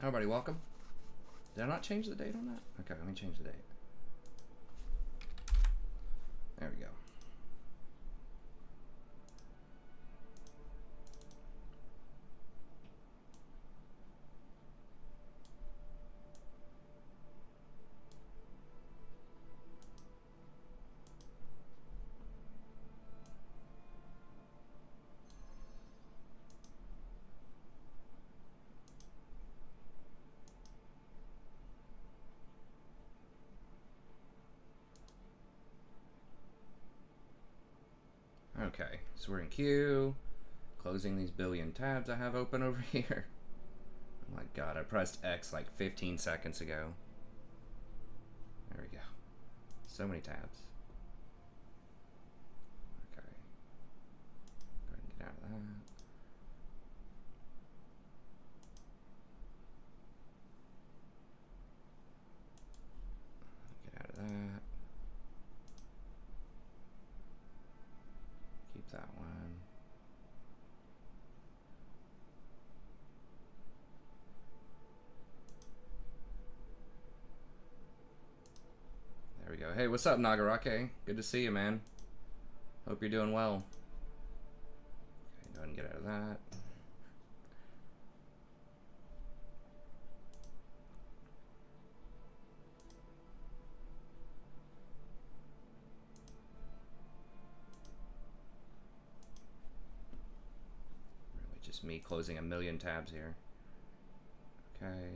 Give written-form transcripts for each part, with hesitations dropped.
Everybody, welcome. Did I not change the date on that? Okay, let me change the date. There we go. Okay, so we're in queue. Closing these billion tabs I have open over here. Oh my god, I pressed X like 15 seconds ago. There we go. So many tabs. Okay. Go ahead and get out of that. Get out of that. Keep that one. There we go. Hey, what's up, Nagarake? Good to see you, man. Hope you're doing well. Okay, go ahead and get out of that. Really just me closing a million tabs here. Okay.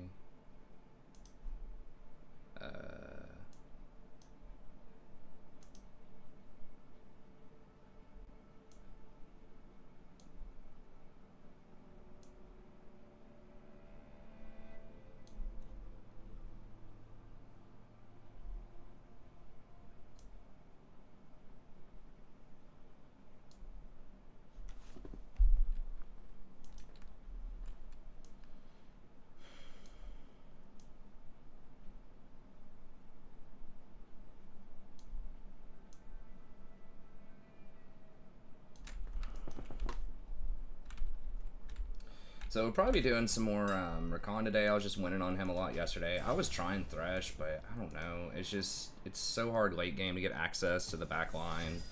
So we'll probably be doing some more Rakan today. I was just winning on him a lot yesterday. I was trying Thresh, but I don't know. It's so hard late game to get access to the back line.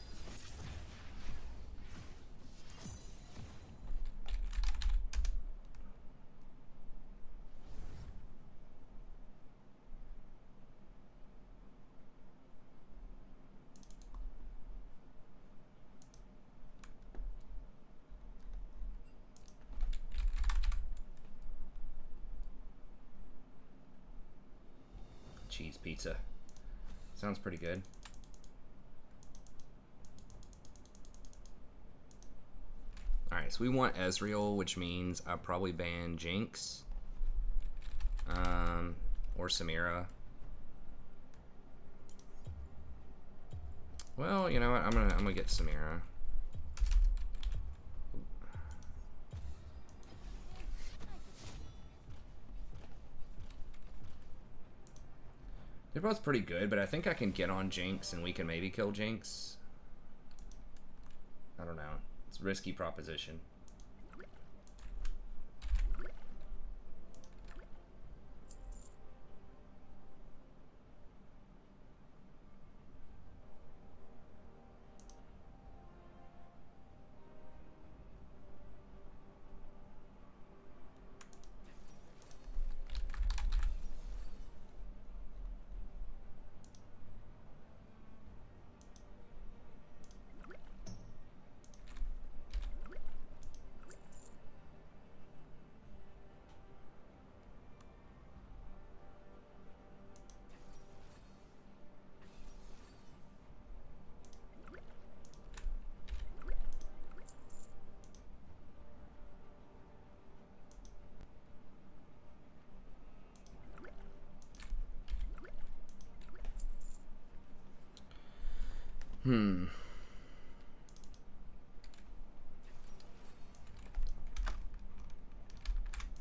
Cheese pizza. Sounds pretty good. Alright, so we want Ezreal, which means I'll probably ban Jinx. Or Samira. Well, you know what? I'm gonna get Samira. They're both pretty good, but I think I can get on Jinx and we can maybe kill Jinx. I don't know. It's a risky proposition.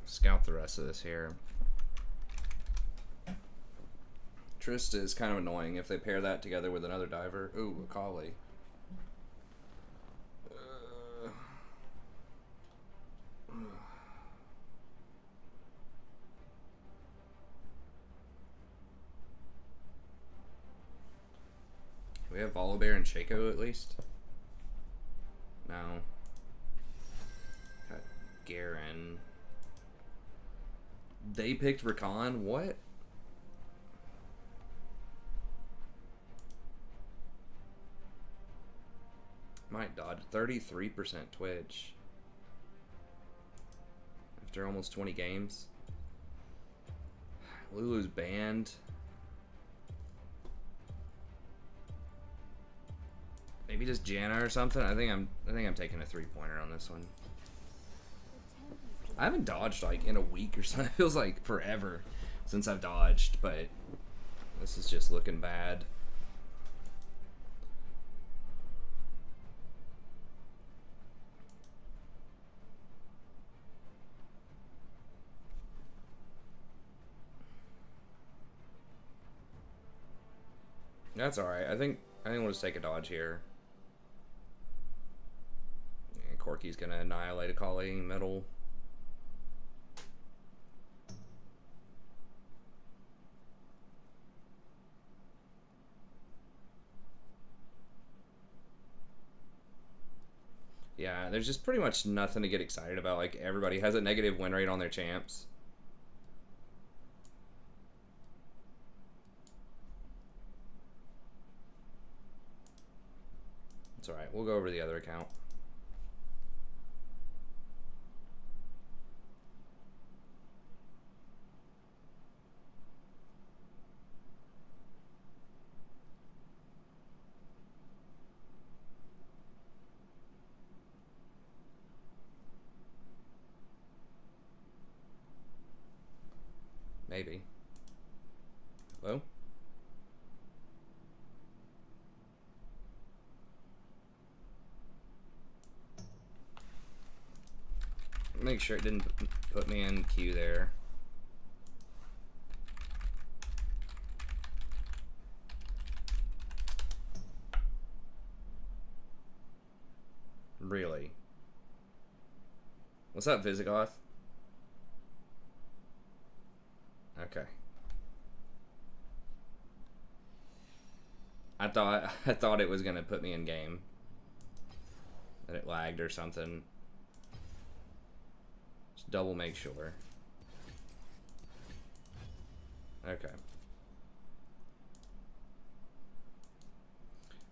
Scout the rest of this here. Trista is kind of annoying if they pair that together with another diver. Ooh, Akali. we have Volibear and Shaco at least? No. Got Garen. They picked Rakan? What? Might dodge 33% Twitch. After almost 20 games. Lulu's banned. Maybe just Janna or something. I think I'm taking a 3-pointer on this one. I haven't dodged like in a week or something. It feels like forever since I've dodged, but this is just looking bad. That's alright. I think we'll just take a dodge here. Yeah, Corki's gonna annihilate a Kali middle. Yeah, there's just pretty much nothing to get excited about. Like, everybody has a negative win rate on their champs. It's alright, we'll go over the other account. Maybe. Hello? Make sure it didn't put me in queue there. Really? What's up, Visigoth? Okay. I thought it was gonna put me in game. That it lagged or something. Just double make sure. Okay.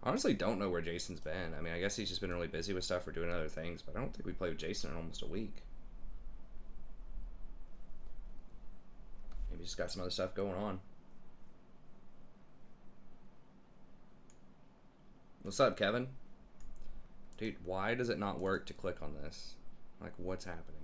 Honestly, don't know where Jason's been. I mean, I guess he's just been really busy with stuff or doing other things, but I don't think we played with Jason in almost a week. Maybe he's got some other stuff going on. What's up, Kevin? Dude, why does it not work to click on this? Like, what's happening?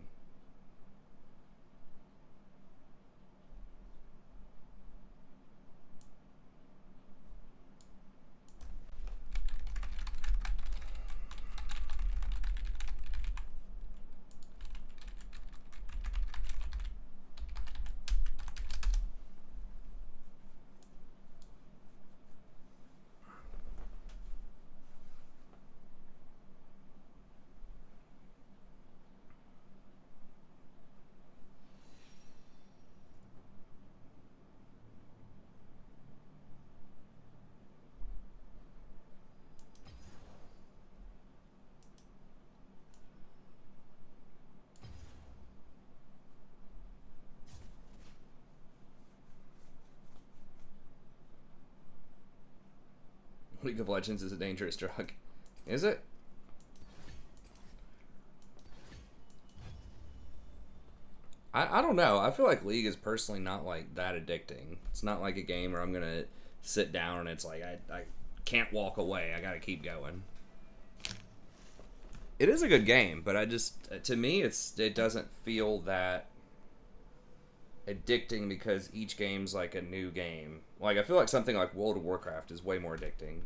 League of Legends is a dangerous drug. Is it? I don't know. I feel like League is personally not like that addicting. It's not like a game where I'm gonna sit down and it's like I can't walk away. I gotta keep going. It is a good game, but I just, to me, it doesn't feel that addicting because each game's like a new game. Like, I feel like something like World of Warcraft is way more addicting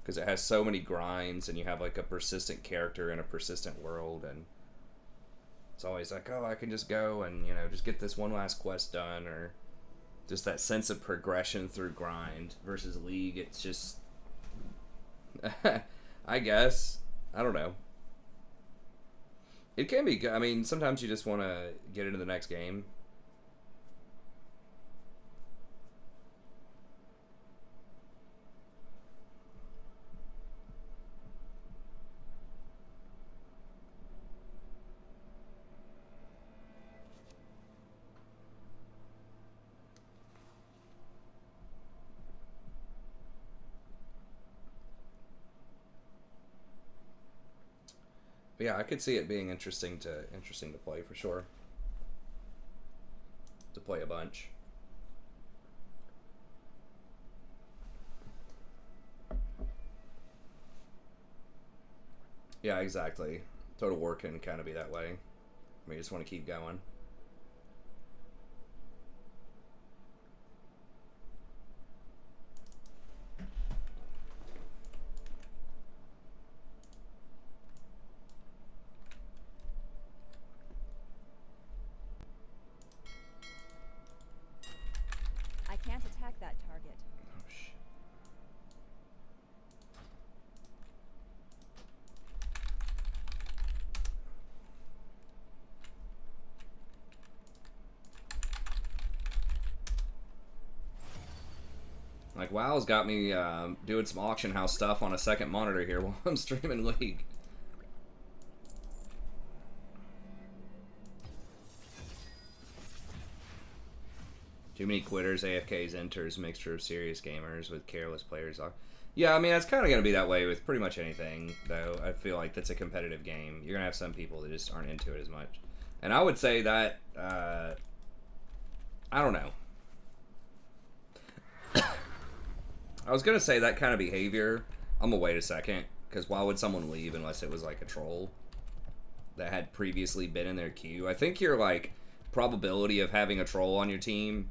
because it has so many grinds and you have like a persistent character in a persistent world, and it's always like, oh, I can just go and, you know, just get this one last quest done, or just that sense of progression through grind. Versus League, it's just I guess, I don't know. It can be good. I mean, sometimes you just want to get into the next game. Yeah, I could see it being interesting to play for sure. To play a bunch. Yeah, exactly. Total War can kind of be that way. We just want to keep going. I can't attack that target. Oh, shit. Like, WoW's got me doing some auction house stuff on a second monitor here while I'm streaming League. Too many quitters, AFKs, enters, mixture of serious gamers with careless players. Yeah, I mean, it's kind of going to be that way with pretty much anything, though. I feel like that's a competitive game. You're going to have some people that just aren't into it as much. And I would say that, I don't know. I was going to say that kind of behavior. I'm going to wait a second, because why would someone leave unless it was like a troll that had previously been in their queue? I think your, like, probability of having a troll on your team,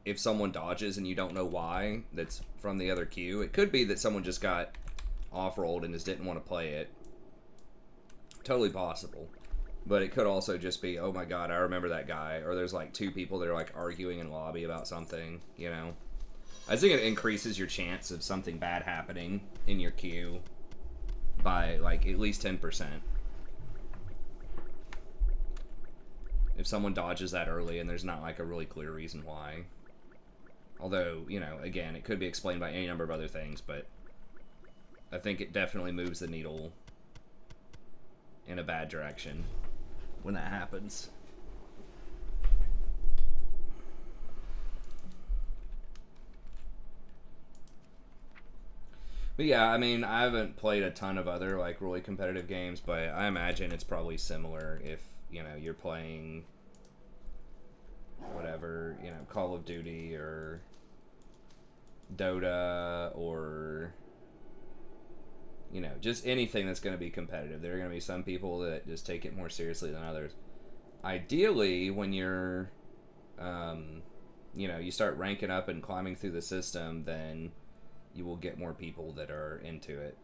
if someone dodges and you don't know why, that's from the other queue. It could be that someone just got off-rolled and just didn't want to play it. Totally possible. But it could also just be, oh my god, I remember that guy. Or there's like two people that are like arguing in lobby about something, you know? I think it increases your chance of something bad happening in your queue by like at least 10%. If someone dodges that early and there's not like a really clear reason why. Although, you know, again, it could be explained by any number of other things, but I think it definitely moves the needle in a bad direction when that happens. But yeah, I mean, I haven't played a ton of other, like, really competitive games, but I imagine it's probably similar if, you know, you're playing whatever, you know, Call of Duty or Dota or, you know, just anything that's going to be competitive. There are going to be some people that just take it more seriously than others. Ideally, when you're, you know, you start ranking up and climbing through the system, then you will get more people that are into it.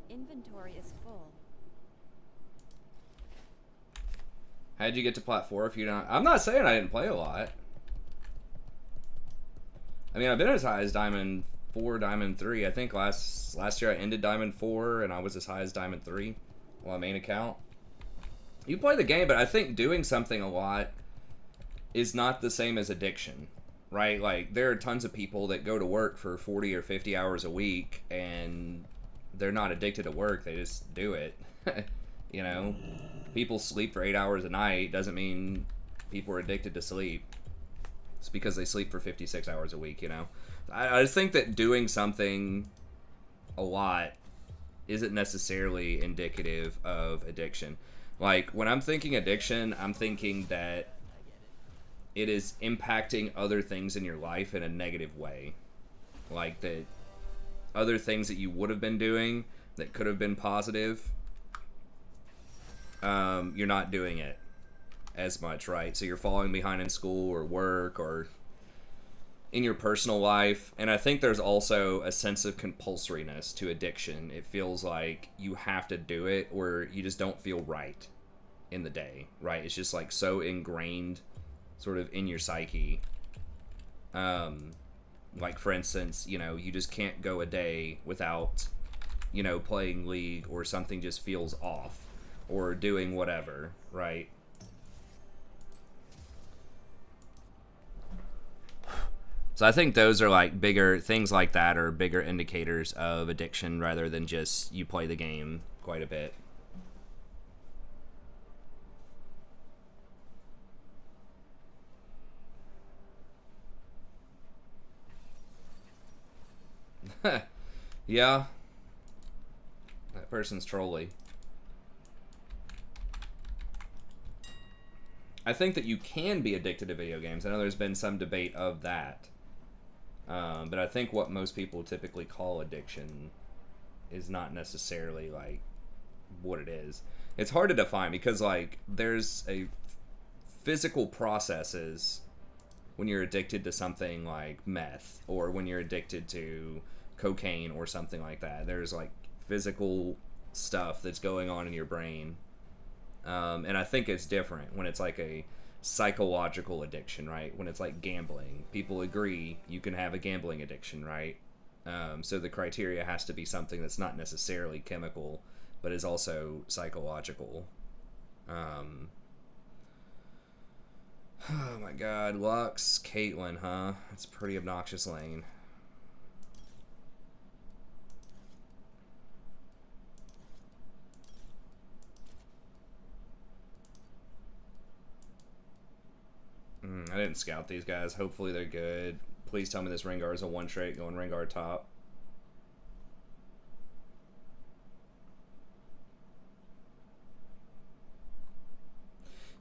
Inventory is full. How'd you get to Plat 4 if you don't... I'm not saying I didn't play a lot. I mean, I've been as high as Diamond 4, Diamond 3. I think last year I ended Diamond 4, and I was as high as Diamond 3 on my main account. You play the game, but I think doing something a lot is not the same as addiction, right? Like, there are tons of people that go to work for 40 or 50 hours a week, and they're not addicted to work. They just do it, you know? People sleep for 8 hours a night doesn't mean people are addicted to sleep. It's because they sleep for 56 hours a week, you know? I just think that doing something a lot isn't necessarily indicative of addiction. Like, when I'm thinking addiction, I'm thinking that it is impacting other things in your life in a negative way. Like, that other things that you would have been doing that could have been positive, you're not doing it as much, right? So you're falling behind in school or work or in your personal life. And I think there's also a sense of compulsoriness to addiction. It feels like you have to do it or you just don't feel right in the day, right? It's just like so ingrained sort of in your psyche. Like, for instance, you know, you just can't go a day without, you know, playing League, or something just feels off, or doing whatever, right? So I think those are like bigger things like that are bigger indicators of addiction rather than just you play the game quite a bit. Yeah. That person's trolly. I think that you can be addicted to video games. I know there's been some debate of that. But I think what most people typically call addiction is not necessarily like what it is. It's hard to define because like there's a physical processes when you're addicted to something like meth or when you're addicted to cocaine or something like that. There's like physical stuff that's going on in your brain. And I think it's different when it's like a psychological addiction, right? When it's like gambling. People agree you can have a gambling addiction, right? So the criteria has to be something that's not necessarily chemical, but is also psychological. Oh my god, Lux, Caitlyn, huh? That's a pretty obnoxious lane. I didn't scout these guys. Hopefully they're good. Please tell me this Rengar is a one-trick going Rengar top.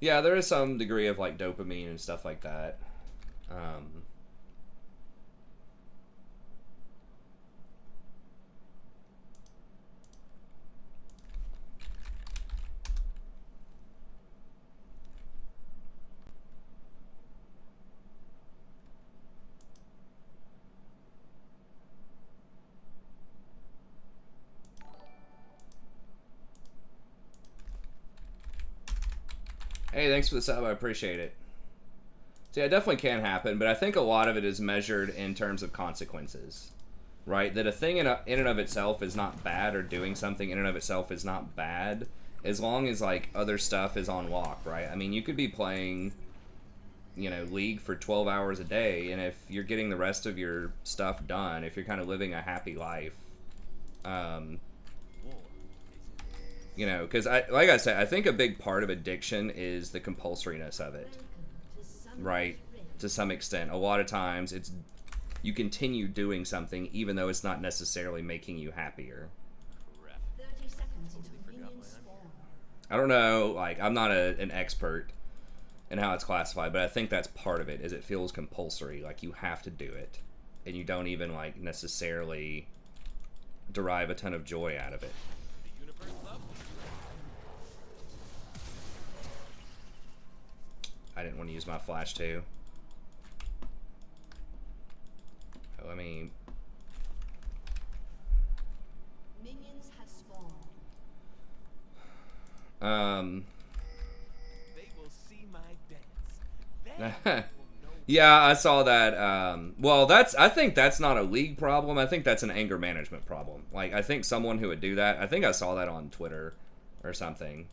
Yeah, there is some degree of like dopamine and stuff like that. Hey, thanks for the sub. I appreciate it. So yeah, it definitely can happen, but I think a lot of it is measured in terms of consequences, right? That a thing in and of itself is not bad, or doing something in and of itself is not bad, as long as like other stuff is on lock, right? I mean, you could be playing, you know, League for 12 hours a day, and if you're getting the rest of your stuff done, if you're kind of living a happy life, you know, because like I said, I think a big part of addiction is the compulsoriness of it, right? To some extent, a lot of times it's you continue doing something even though it's not necessarily making you happier. I don't know, like I'm not an expert in how it's classified, but I think that's part of it. Is it feels compulsory, like you have to do it, and you don't even like necessarily derive a ton of joy out of it. I didn't want to use my flash too. Let me. Minions have spawned. They will see my dance. Yeah, I saw that. Well, I think that's not a league problem. I think that's an anger management problem. Like, I think someone who would do that, I think I saw that on Twitter or something.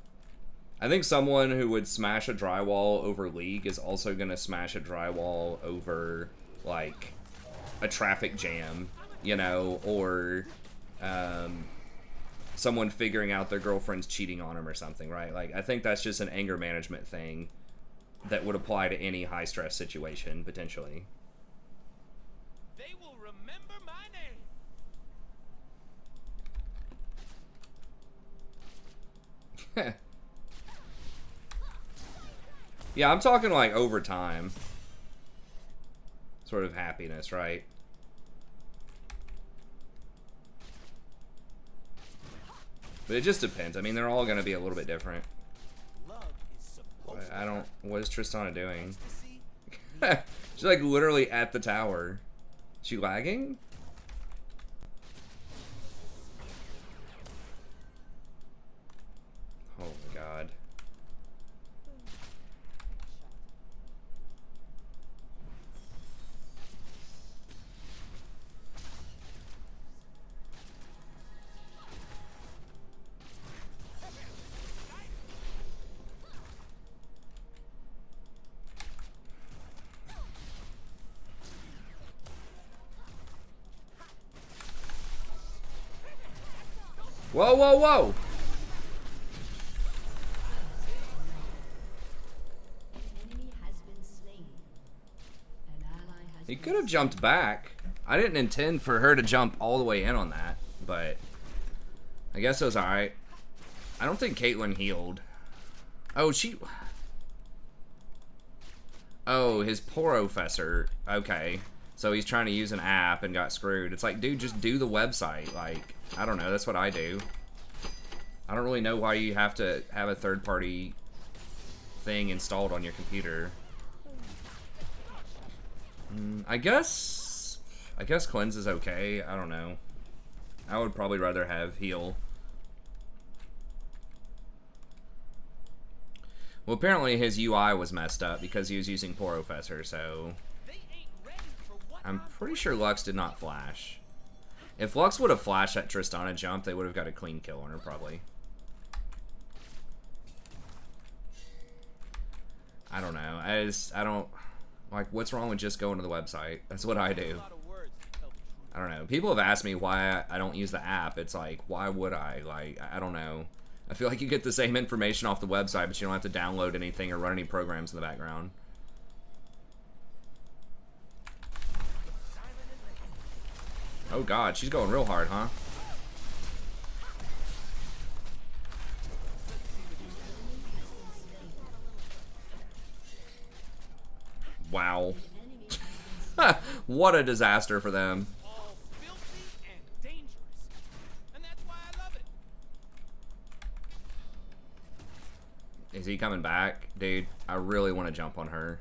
I think someone who would smash a drywall over League is also going to smash a drywall over, like, a traffic jam, you know, or someone figuring out their girlfriend's cheating on them or something, right? Like, I think that's just an anger management thing that would apply to any high-stress situation, potentially. They will remember my name. Yeah, I'm talking like over time. Sort of happiness, right? But it just depends. I mean, they're all going to be a little bit different. Love is supposed I don't... What is Tristana doing? to see. She's like literally at the tower. Is she lagging? Oh my god. Whoa, whoa, whoa! Enemy has been slain. An ally has He been could have jumped back. I didn't intend for her to jump all the way in on that, but I guess it was alright. I don't think Caitlyn healed. Oh, she... Oh, his Porofessor. Okay. So he's trying to use an app and got screwed. It's like, dude, just do the website. Like, I don't know. That's what I do. I don't really know why you have to have a third-party thing installed on your computer. I guess cleanse is okay. I don't know. I would probably rather have heal. Well, apparently his UI was messed up because he was using Porofessor, so They ain't ready for what I'm pretty sure Lux did not flash. If Lux would have flashed that Tristana jump, they would have got a clean kill on her, probably. I don't know. I don't... Like, what's wrong with just going to the website? That's what I a do. lot of words to tell the truth. I don't know. People have asked me why I don't use the app. It's like, why would I? Like, I don't know. I feel like you get the same information off the website, but you don't have to download anything or run any programs in the background. Oh god, she's going real hard, huh? Wow. What a disaster for them. All filthy and dangerous. And that's why I love it. Is he coming back? Dude, I really want to jump on her.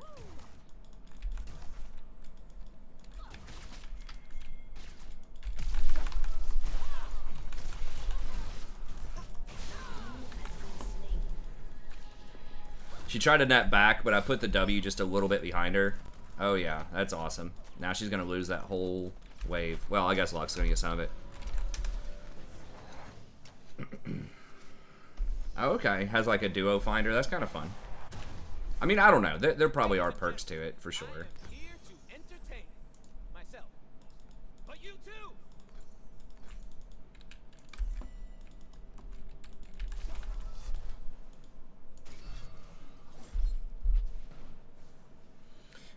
She tried to net back, but I put the W just a little bit behind her. Oh yeah, that's awesome. Now she's gonna lose that whole wave. Well, I guess Lux is gonna get some of it. Oh, okay. Has like a duo finder. That's kind of fun. I mean, I don't know. There probably are perks to it, for sure. I am here to entertain myself. But you too.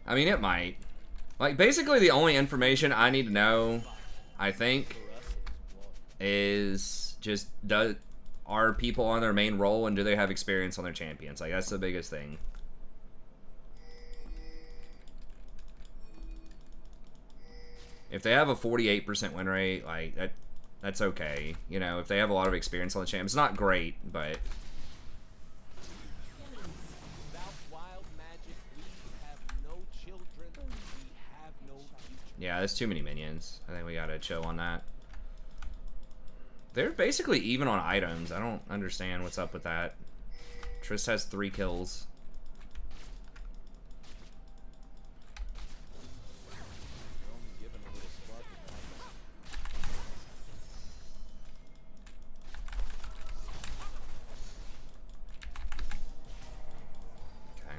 I mean, it might. Like, basically the only information I need to know, I think, is just, are people on their main role and do they have experience on their champions? Like, that's the biggest thing. If they have a 48% win rate, like, that's okay. You know, if they have a lot of experience on the champ, it's not great, but... Without wild magic, we have no children. We have no future. Yeah, there's too many minions. I think we gotta chill on that. They're basically even on items. I don't understand what's up with that. Triss has 3 kills. Okay.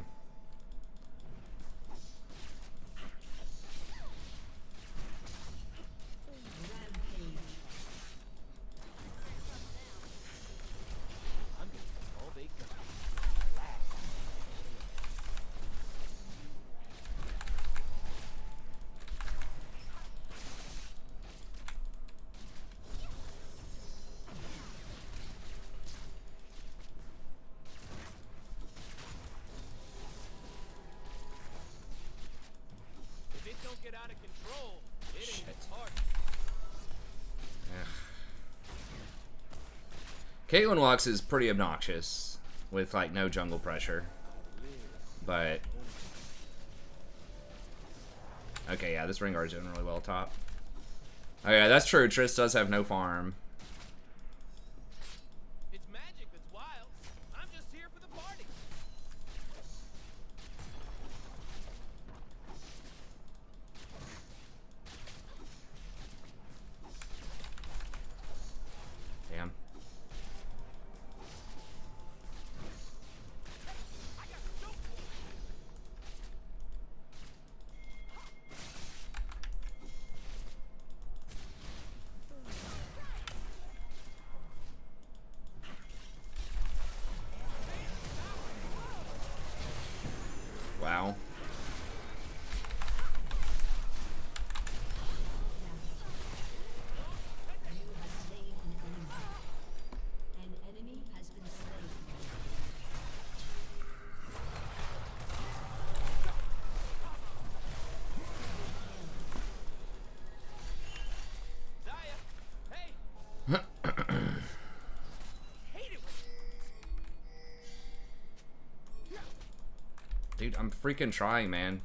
I'm gonna take all they got. If it don't get out of control, it ain't Shit. hard. Caitlyn Lux is pretty obnoxious with like no jungle pressure. But okay, yeah, this Rengar's doing really well top. Oh yeah, that's true. Triss does have no farm. It's magic that's wild. I'm just here for the party. Damn. now. You have slain an enemy. An enemy has been slain. Zaya, hey! Hate it when Dude, I'm freaking trying, man.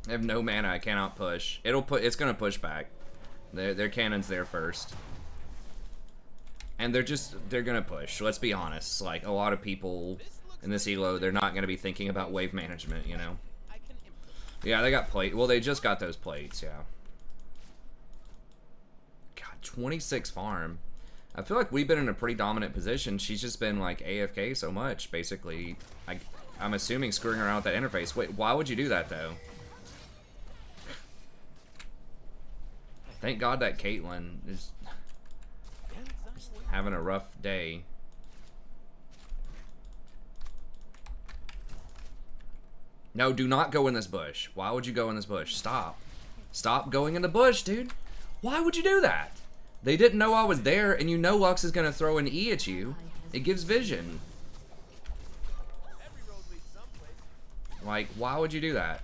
I have no mana. I cannot push. It's gonna push back. Their cannon's there first, and they're gonna push. Let's be honest. Like a lot of people in this elo, they're not gonna be thinking about wave management. You know. I can implement. Yeah, they got plate. Well, they just got those plates. Yeah. God, 26 farm. I feel like we've been in a pretty dominant position. She's just been like AFK so much, basically. I'm assuming screwing around with that interface. Wait, why would you do that though? Thank God that Caitlyn is having a rough day. No, do not go in this bush. Why would you go in this bush? Stop. Stop going in the bush, dude. Why would you do that? They didn't know I was there, and you know Lux is going to throw an E at you. It gives vision. Every road leads someplace. Like, why would you do that?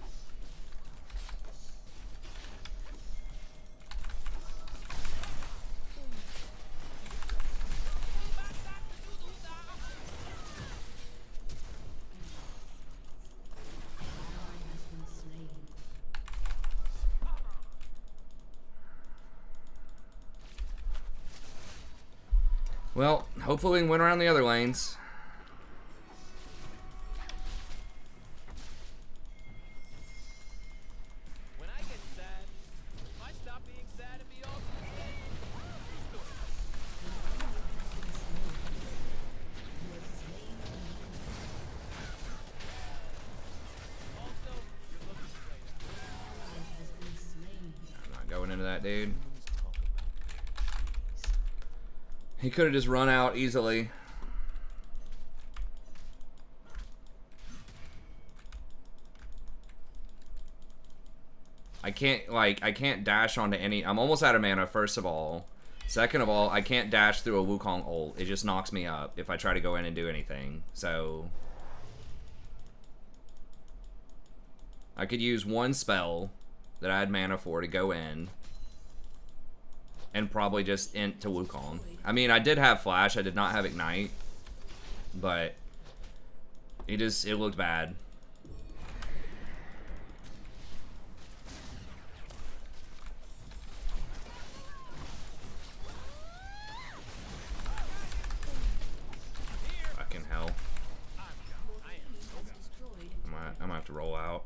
Ally has been slain. Well, hopefully we can win around the other lanes. When I get sad, if I stop being sad and be awesome instead, also, you're looking straight up. Ally has been slain. I'm not going into that, dude. He could have just run out easily. I can't dash onto any. I'm almost out of mana, first of all. Second of all, I can't dash through a Wukong ult. It just knocks me up if I try to go in and do anything. So I could use one spell that I had mana for to go in and probably just int to Wukong. I mean, I did have Flash. I did not have Ignite. But it looked bad. Fucking hell. I'm gonna have to roll out.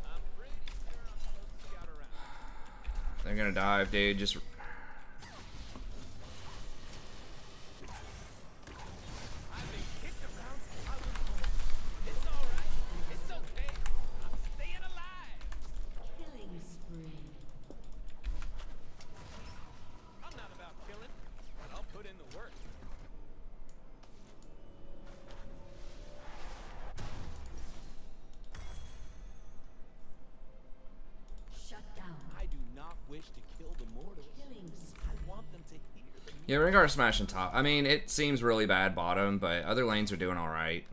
I'm pretty sure I'm supposed to scout around. They're gonna dive, dude. Just I've been kicked around since I was born. It's alright. It's okay. I'm staying alive. Killing spree. I'm not about killing, but I'll put in the work. Shut down. I do not wish to kill the mortals. Killing spree. I want them to hear the yeah, Rengar smashing top. I mean, it seems really bad bottom, but other lanes are doing all right.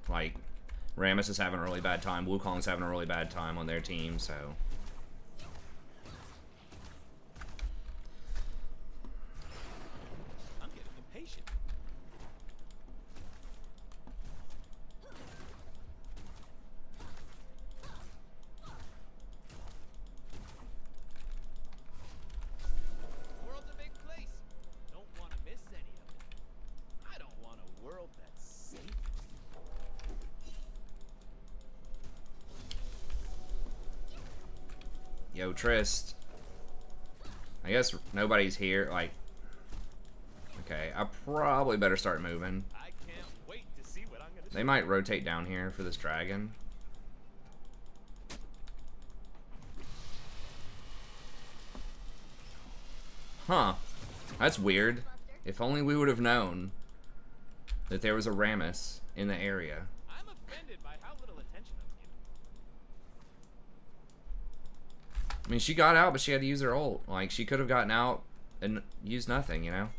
Like Rammus is having a really bad time. Wukong's having a really bad time on their team. So I'm getting impatient. The world's a big place. Don't want to miss any of it. I don't want a world that's safe. yo, Trist. I guess nobody's here. Like, okay, I probably better start moving. I can't wait to see what I'm gonna They might rotate down here for this dragon. Huh. That's weird. If only we would have known that there was a Rammus in the area. I'm offended by how little attention I'm given. I mean, she got out, but she had to use her ult. Like, she could have gotten out and used nothing, you know?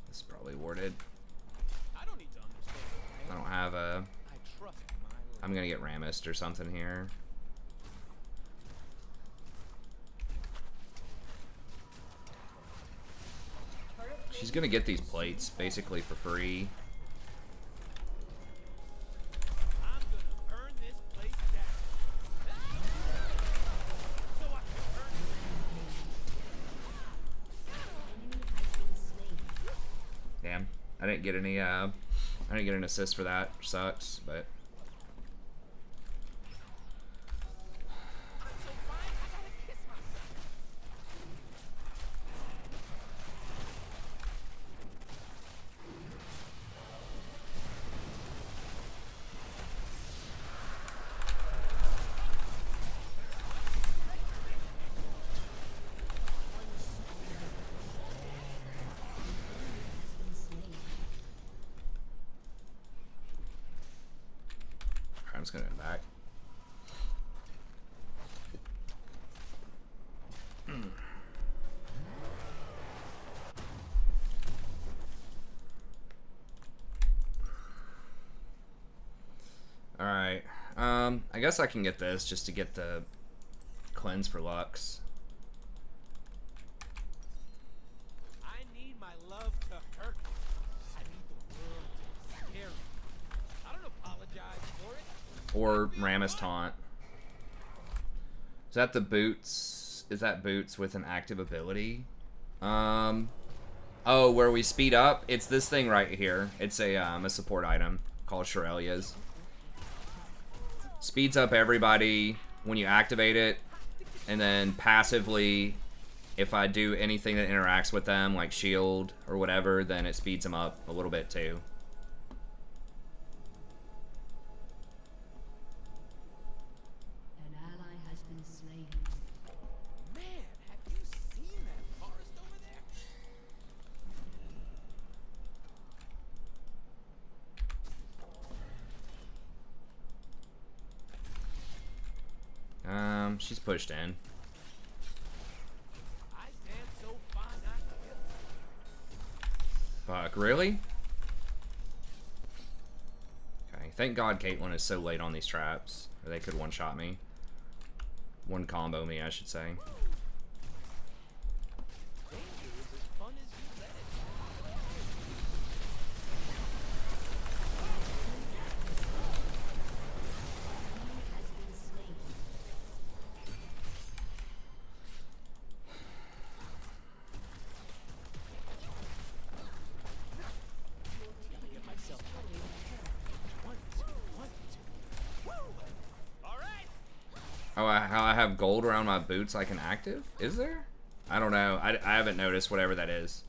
This is probably warded. I don't need to understand. I don't have a... I trust my lord. I'm gonna get Rammus or something here. She's gonna get these plates basically for free. I'm gonna burn this place down. So I can burn it. Damn, I didn't get any. I didn't get an assist for that. Sucks, but I'm so fine, I gotta kiss myself. I'm just gonna go back. All right. I guess I can get this just to get the cleanse for Lux. I need my love to hurt. I need the world to scare me. I don't apologize for it. Or Rammus taunt. Is that the boots? Is that boots with an active ability? Oh, where we speed up? It's this thing right here. It's a support item called Shirelia's. Speeds up everybody when you activate it, and then passively, if I do anything that interacts with them, like shield or whatever, then it speeds them up a little bit too. An ally has been slain. Man, have you seen that forest over there? She's pushed in. I stand so fine I feel. Fuck, really? Okay, thank God Caitlyn is so late on these traps. Or they could one-shot me. One combo me, I should say. Danger is as fun as you let it. Has been slain. Get myself out of here. 1, 2, 1, 2. Woo! All right. Oh, how I have gold around my boots like an active? Is there? I don't know. I haven't noticed whatever that is.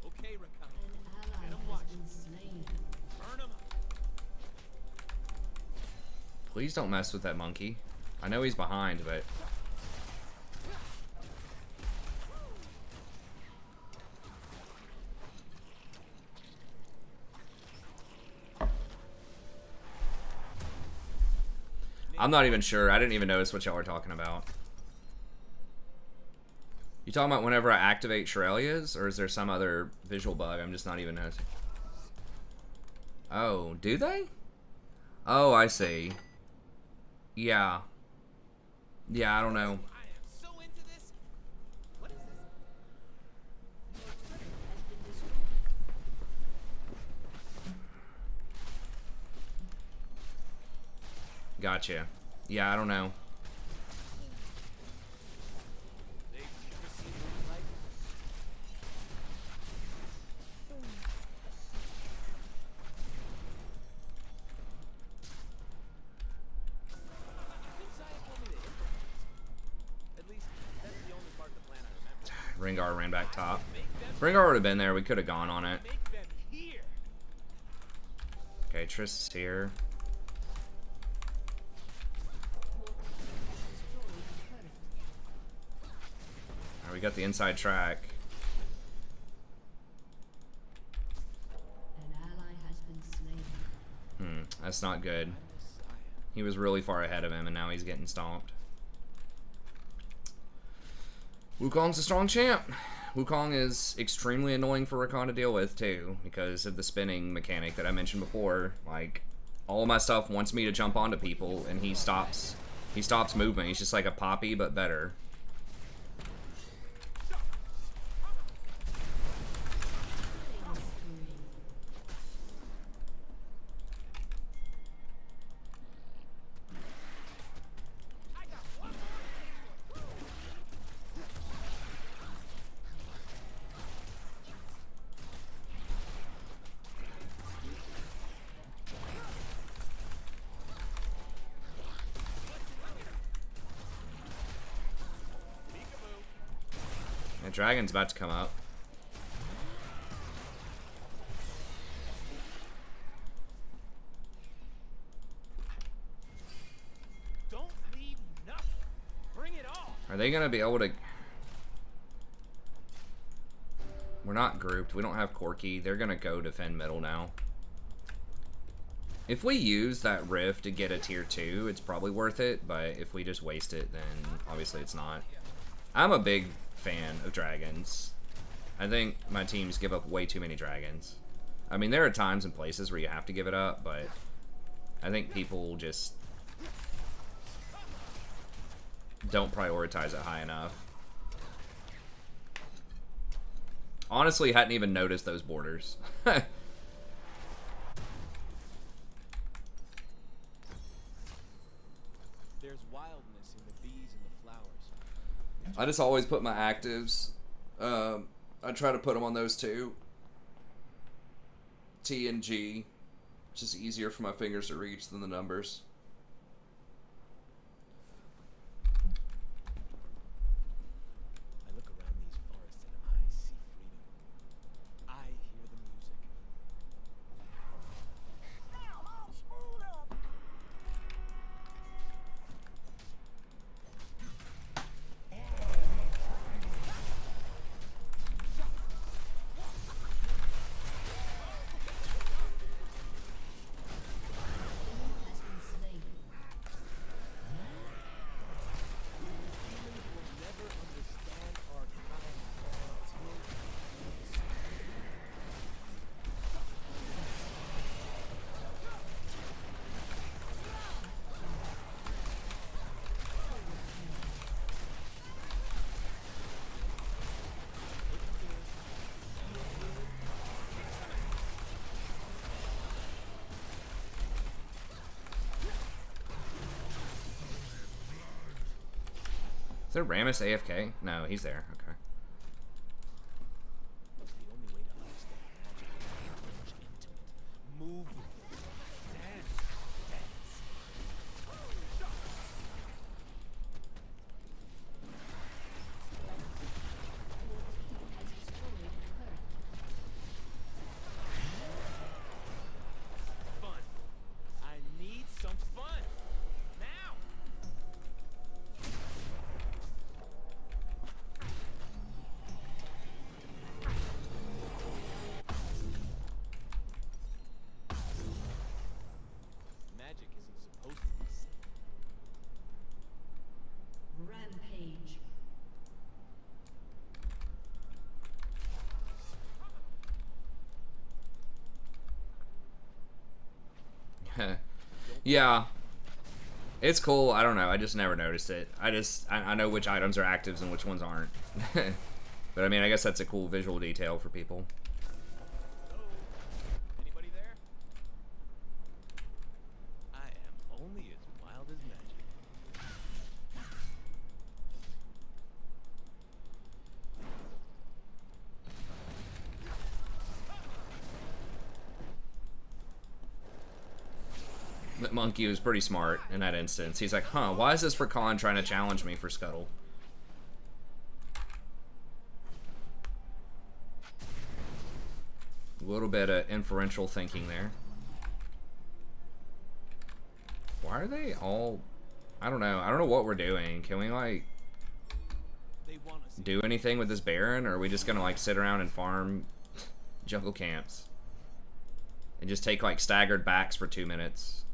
Okay, Rakan. An ally Let 'em has watch. been slain. Burn 'em up. Please don't mess with that monkey. I know he's behind, but... I'm not even sure. I didn't even notice what y'all were talking about. You talking about whenever I activate Shirelia's? Or is there some other visual bug I'm just not even noticing? Oh, do they? Oh, I see. Yeah. Yeah, I don't know. I am so into this. What is this? Your turret has been destroyed. Gotcha. Yeah, I don't know. They proceed with life. Things I told me to implement. At least that's the only part of the plan I remember. Rengar ran back top. Make them If Rengar would have been there, we could have gone on it. make them here. Okay, Triss is here. Alright, we got the inside track. An ally has been slain. That's not good. He was really far ahead of him, and now he's getting stomped. Wukong's a strong champ. Wukong is extremely annoying for Rakan to deal with, too, because of the spinning mechanic that I mentioned before. Like, all of my stuff wants me to jump onto people, and he stops moving. He's just like a Poppy, but better. The dragon's about to come up. Don't leave nothing. Bring it all. Are they gonna be able to... We're not grouped. We don't have Corky. They're gonna go defend middle now. If we use that rift to get a tier 2, it's probably worth it, but if we just waste it, then obviously it's not. I'm a big fan of dragons. I think my teams give up way too many dragons. I mean, there are times and places where you have to give it up, but I think people just don't prioritize it high enough. Honestly, hadn't even noticed those borders. There's wildness in the bees and the flowers. I just always put my actives. I try to put them on those two. T and G. It's just easier for my fingers to reach than the numbers. I look around these forests and I see freedom. I hear the music. Has been slain. Never understand our kind until Is there Rammus AFK? No, he's there. Okay. it's the only way to understand magic. Plunge into it. Move with it. Dance. Has destroyed a turret. Fun. I need some fun. Now. Magic isn't supposed to be seen. Rampage. Yeah. It's cool. I don't know. I just never noticed it. I know which items are actives and which ones aren't. But I mean, I guess that's a cool visual detail for people. Hello? Anybody there? I am only as wild as magic. That monkey was pretty smart in that instance. He's like, huh, why is this Rakan trying to challenge me for Scuttle? A little bit of inferential thinking there. Why are they all... I don't know. I don't know what we're doing. Can we, like... They want to see. do anything with this Baron, or are we just gonna like sit around and farm jungle camps and just take like staggered backs for 2 minutes?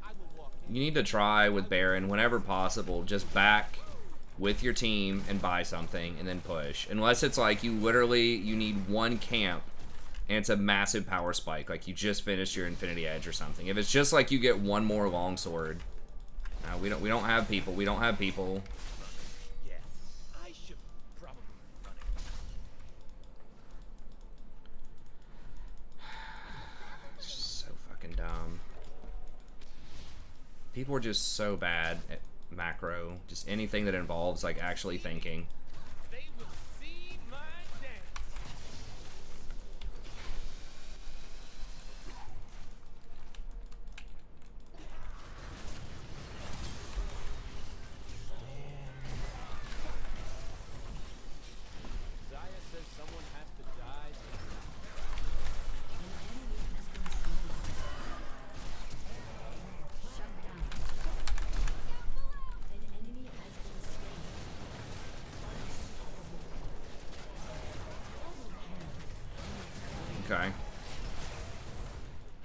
I will walk in. You need to try with Baron whenever possible, just back with your team and buy something and then push. Unless it's like you need one camp and it's a massive power spike, like you just finished your Infinity Edge or something. If it's just like you get one more longsword. No, we don't have people. We don't have people. Yeah, I should probably run it. It's just so fucking dumb. People are just so bad at macro. Just anything that involves like actually thinking. They will see my dance. Zaya says someone has to die. An enemy has been slain. Unstoppable. Okay.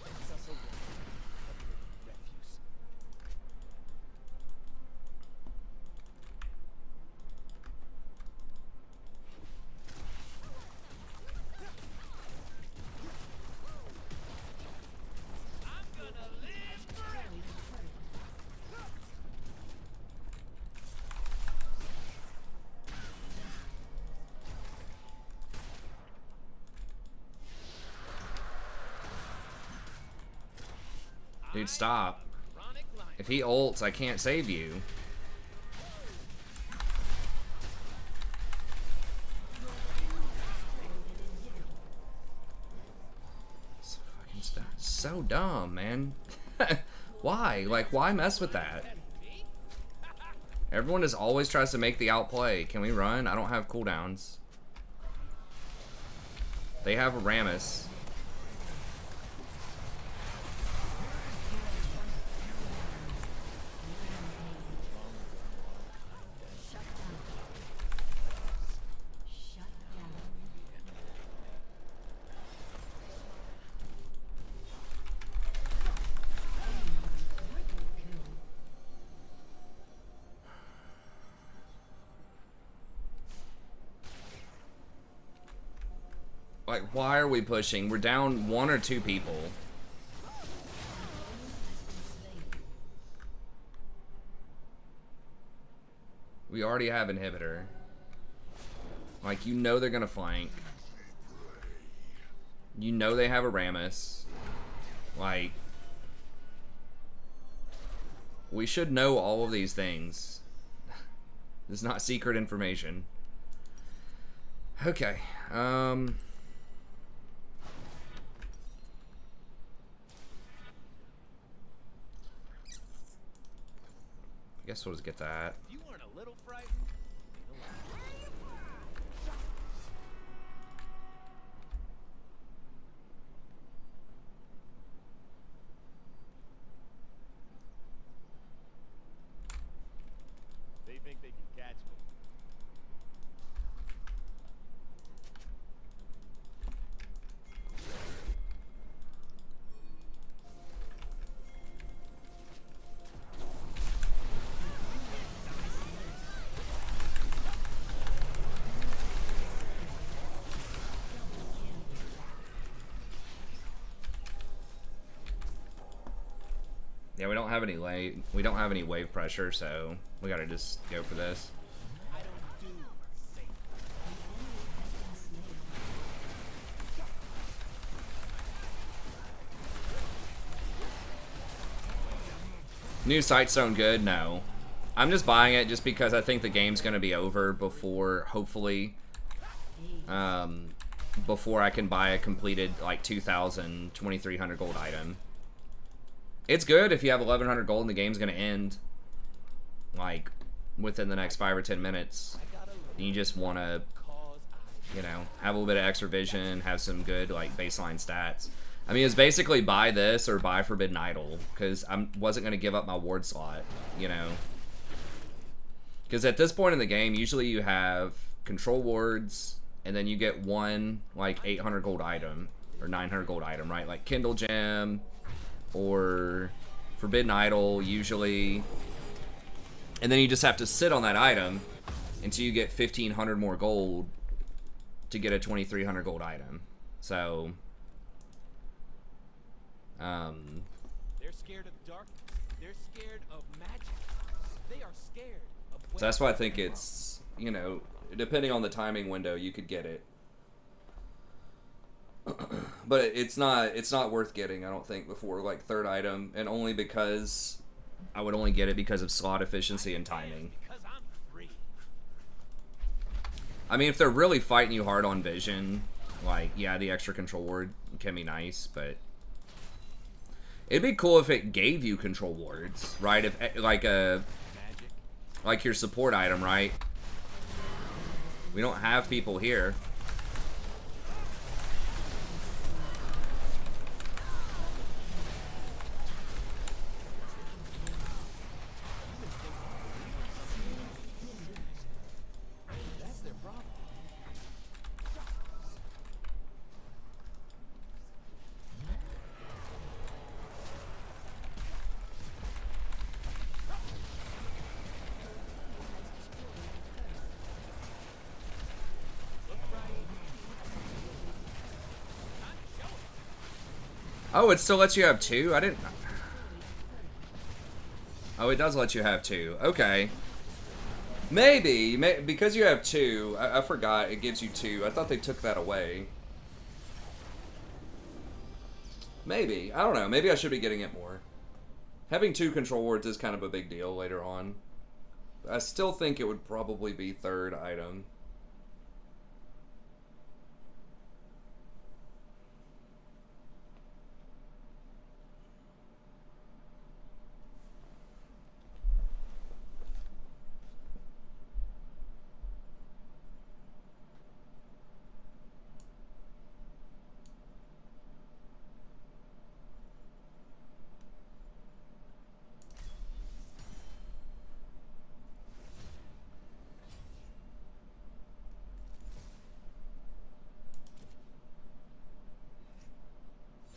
It's also refuse. I'm gonna live forever. Dude, stop. Ironic line. If he ults, I can't save you. So fucking so dumb, man. Why? Like, why mess with that? Everyone just always tries to make the outplay. Can we run? I don't have cooldowns. They have a Rammus. Shut down. Shut down. Triple kill. Like, why are we pushing? We're down 1 or 2 people. We already have inhibitor. Like, you know they're gonna flank. You know they have a Rammus. Like, we should know all of these things. This is not secret information. Okay, I guess we'll just get that. If you weren't a little frightened, you know what? They think they can catch me. Yeah, we don't have any wave pressure, so we gotta just go for this. I don't do safe. New Sightstone good? No. I'm just buying it just because I think the game's gonna be over before, hopefully, before I can buy a completed, like, 2,000, 2,300 gold item. It's good if you have 1,100 gold and the game's gonna end, like, within the next 5 or 10 minutes. And you just wanna, you know, have a little bit of extra vision, have some good, like, baseline stats. I mean, it's basically buy this or buy Forbidden Idol, because I wasn't going to give up my ward slot, you know. Because at this point in the game, usually you have control wards, and then you get one, like, 800 gold item, or 900 gold item, right? Like Kindle Gem, or Forbidden Idol, usually. And then you just have to sit on that item until you get 1,500 more gold to get a 2,300 gold item. So... They're scared of darkness. They're scared of magic. They are scared of... So that's why I think it's, you know, depending on the timing window, you could get it. But it's not worth getting, I don't think, before like third item, and only because I would only get it because of slot efficiency and timing. Because I'm free. I mean, if they're really fighting you hard on vision, like, yeah, the extra control ward can be nice, but it'd be cool if it gave you control wards, right? If like your support item, right? We don't have people here. That's their problem. Oh, it still lets you have two? I didn't... Oh, it does let you have two. Okay. Maybe. Because you have two. I forgot it gives you two. I thought they took that away. Maybe. I don't know. Maybe I should be getting it more. Having two control wards is kind of a big deal later on. I still think it would probably be third item.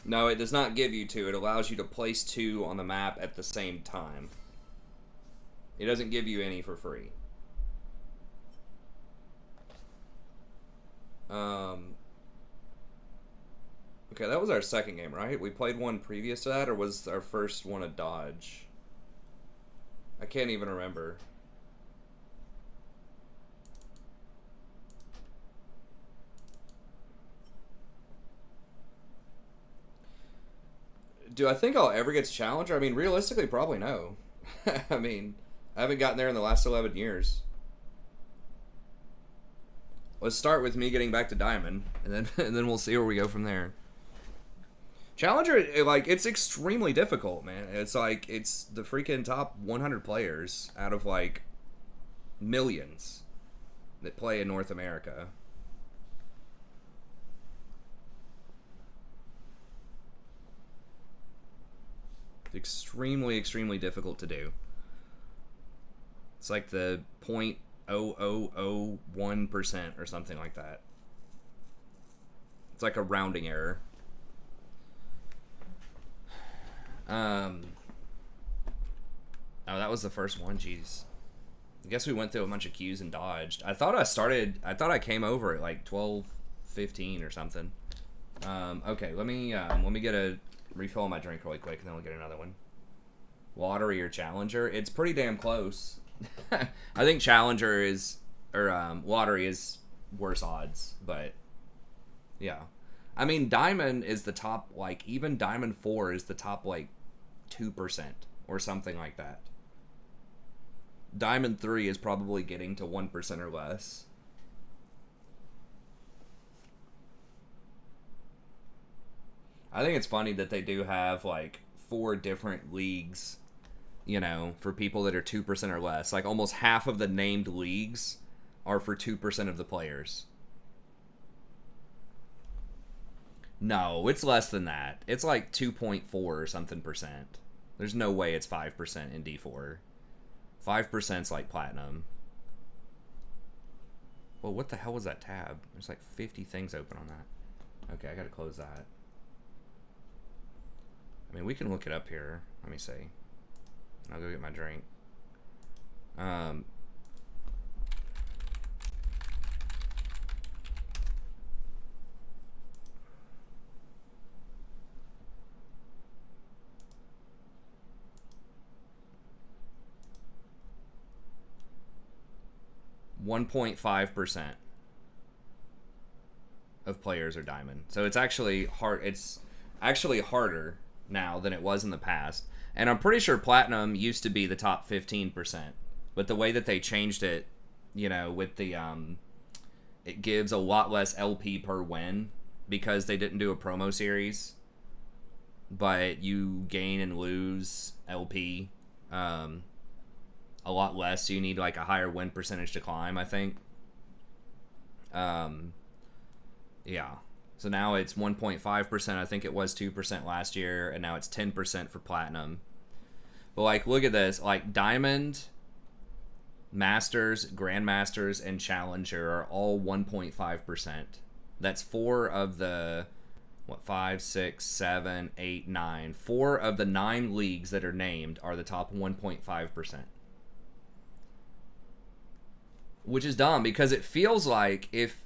No, it does not give you two. It allows you to place two on the map at the same time. It doesn't give you any for free. Okay, that was our second game, right? We played one previous to that, or was our first one a dodge? I can't even remember. Do I think I'll ever get to Challenger? I mean, realistically, probably no. I mean, I haven't gotten there in the last 11 years. Let's start with me getting back to Diamond, and then we'll see where we go from there. Challenger, it's extremely difficult, man. It's like, it's the freaking top 100 players out of, like, millions that play in North America. Extremely, extremely difficult to do. It's like the 0.0001% or something like that. It's like a rounding error. Oh, that was the first one. Jeez. I guess we went through a bunch of queues and dodged. I thought I came over at like 12:15 or something. Okay, let me get a refill on my drink really quick, and then we'll get another one. Watery or Challenger? It's pretty damn close. I think Challenger is, or Watery is worse odds, but yeah. I mean, Diamond is the top, like, even Diamond 4 is the top, like, 2% or something like that. Diamond 3 is probably getting to 1% or less. I think it's funny that they do have, like, 4 different leagues, you know, for people that are 2% or less. Like, almost half of the named leagues are for 2% of the players. No, it's less than that. It's like 2.4 or something percent. There's no way it's 5% in D4. 5%'s like platinum. Well, what the hell was that tab? There's like 50 things open on that. Okay, I gotta close that. I mean, we can look it up here. Let me see. I'll go get my drink. 1.5% of players are diamond. So it's actually hard. It's actually harder now than it was in the past. And I'm pretty sure platinum used to be the top 15%. But the way that they changed it, you know, with the it gives a lot less LP per win because they didn't do a promo series. But you gain and lose LP a lot less, so you need like a higher win percentage to climb, I think. Yeah. So now it's 1.5%. I think it was 2% last year, and now it's 10% for platinum. But like, look at this. Like diamond, masters, grandmasters, and challenger are all 1.5%. That's 4 of the 5, 6, 7, 8, 9. 4 of the 9 leagues that are named are the top 1.5%. Which is dumb because it feels like if,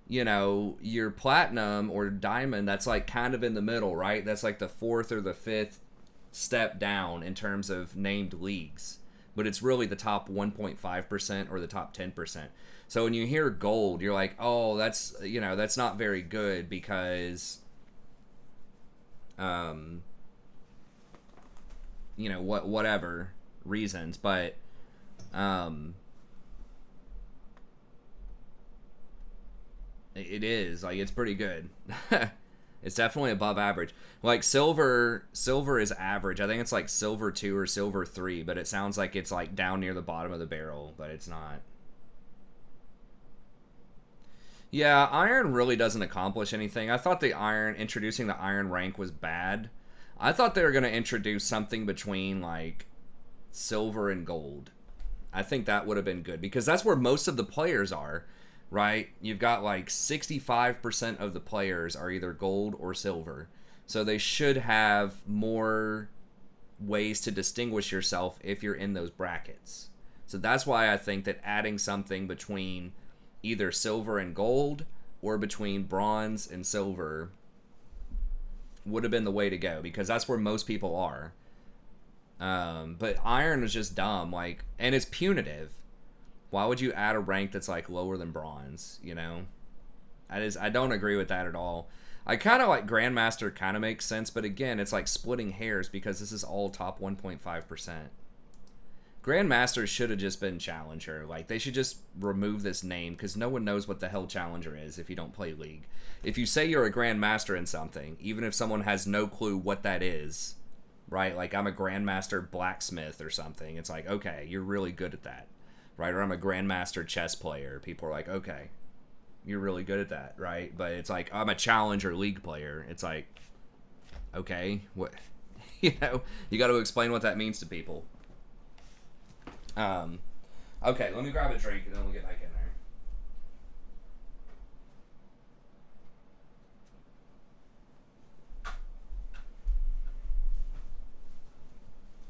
you know, you're platinum or diamond, that's like kind of in the middle, right? That's like the 4th or the 5th step down in terms of named leagues. But it's really the top 1.5% or the top 10%. So when you hear gold, you're like, oh, that's, you know, that's not very good because, you know, whatever reasons. But, it is like it's pretty good. It's definitely above average. Like silver is average. I think it's like silver 2 or silver 3, but it sounds like it's like down near the bottom of the barrel, but it's not. Yeah, iron really doesn't accomplish anything. I thought introducing the iron rank was bad. I thought they were going to introduce something between like silver and gold. I think that would have been good because that's where most of the players are. Right? You've got like 65% of the players are either gold or silver. So they should have more ways to distinguish yourself if you're in those brackets. So that's why I think that adding something between either silver and gold or between bronze and silver would have been the way to go because that's where most people are. But iron was just dumb, like, and it's punitive. Why would you add a rank that's like lower than bronze, you know? I don't agree with that at all. I kind of like Grandmaster kind of makes sense, but again, it's like splitting hairs because this is all top 1.5%. Grandmaster should have just been Challenger. Like, they should just remove this name because no one knows what the hell Challenger is if you don't play League. If you say you're a Grandmaster in something, even if someone has no clue what that is, right? Like, I'm a Grandmaster Blacksmith or something. It's like, okay, you're really good at that. Right, or I'm a grandmaster chess player. People are like, okay, you're really good at that, right? But it's like, I'm a challenger league player. It's like, okay, what? You know, you got to explain what that means to people. Okay, let me grab a drink and then we'll get back in there.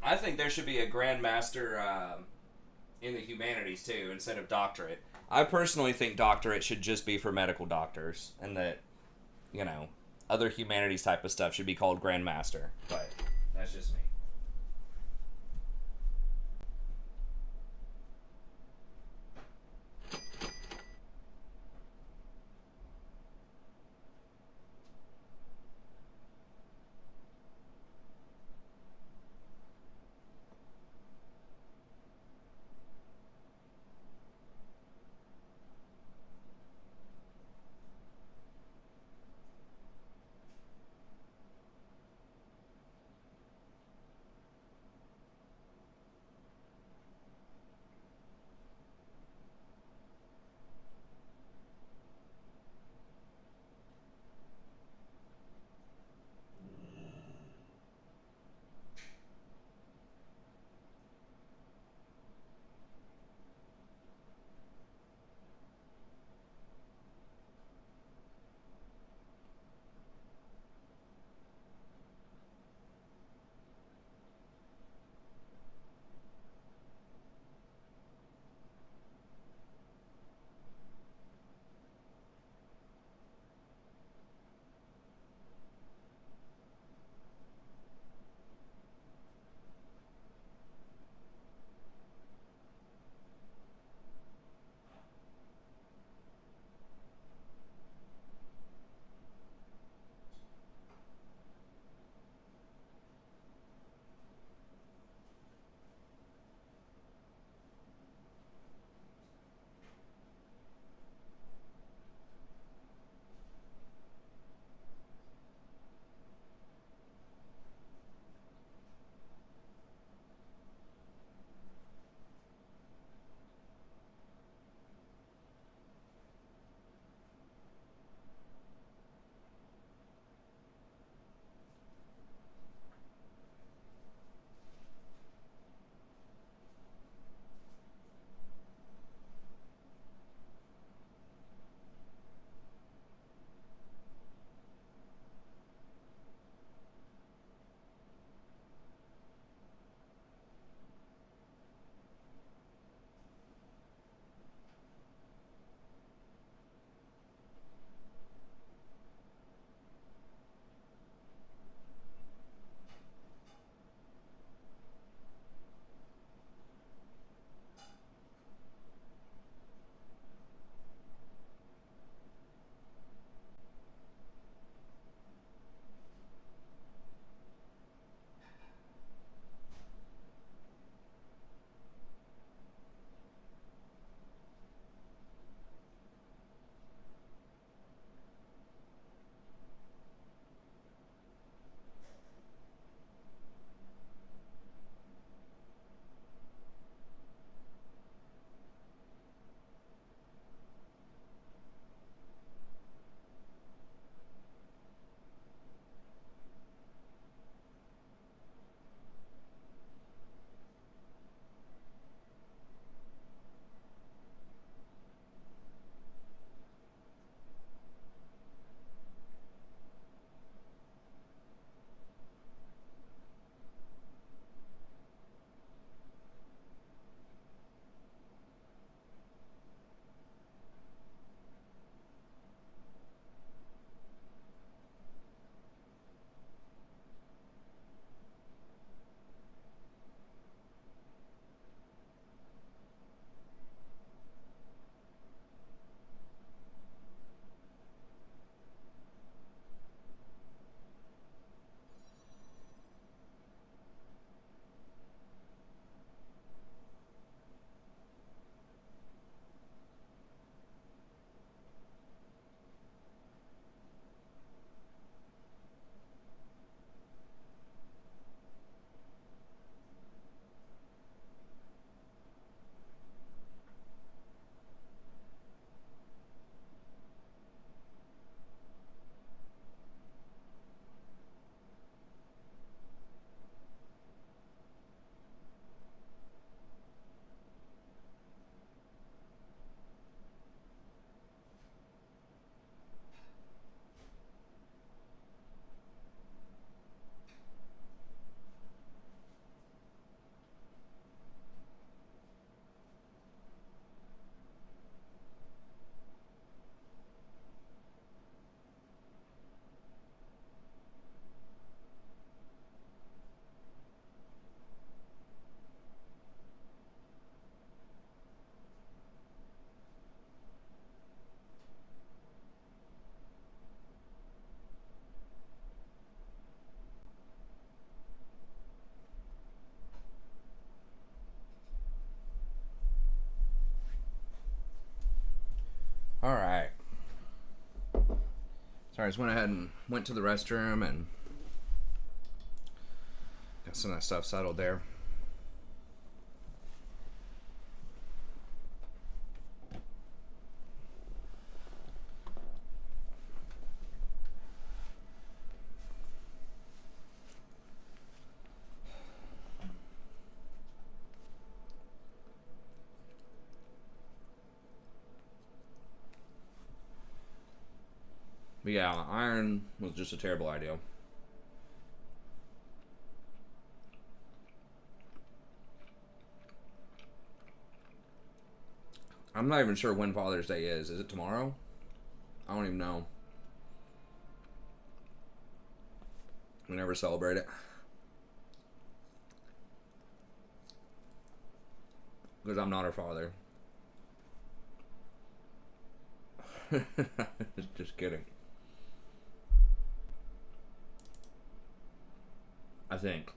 I think there should be a grandmaster in the humanities too instead of doctorate. I personally think doctorate should just be for medical doctors and that, you know, other humanities type of stuff should be called grandmaster, but that's just me. Sorry, I just went ahead and went to the restroom and got some of that stuff settled there. But yeah, iron was just a terrible idea. I'm not even sure when Father's Day is. Is it tomorrow? I don't even know. We never celebrate it. Because I'm not her father. Just kidding. I think.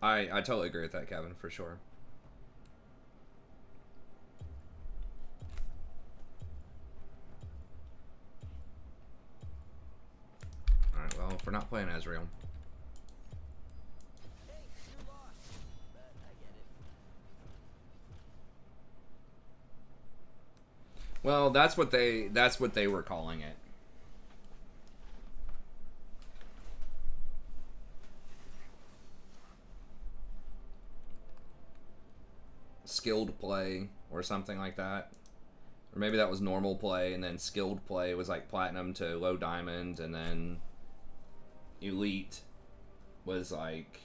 I totally agree with that, Kevin, for sure. Alright, well, if we're not playing Ezreal. Hey, you lost. But I get it. Well, that's what they were calling it. Skilled play or something like that. Or maybe that was normal play and then skilled play was like platinum to low diamond, and then elite was like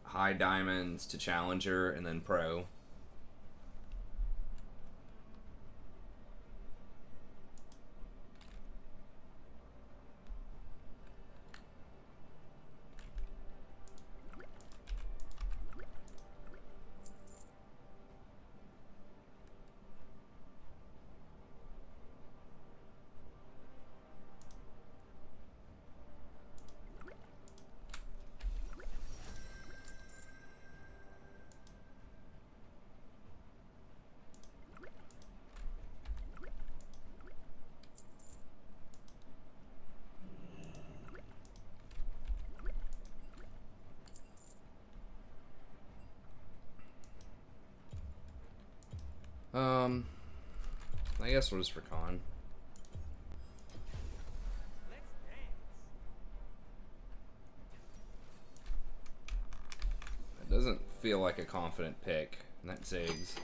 high diamonds to challenger and then pro. I guess we'll just for con. Let's dance. It doesn't feel like a confident pick, and that Ziggs.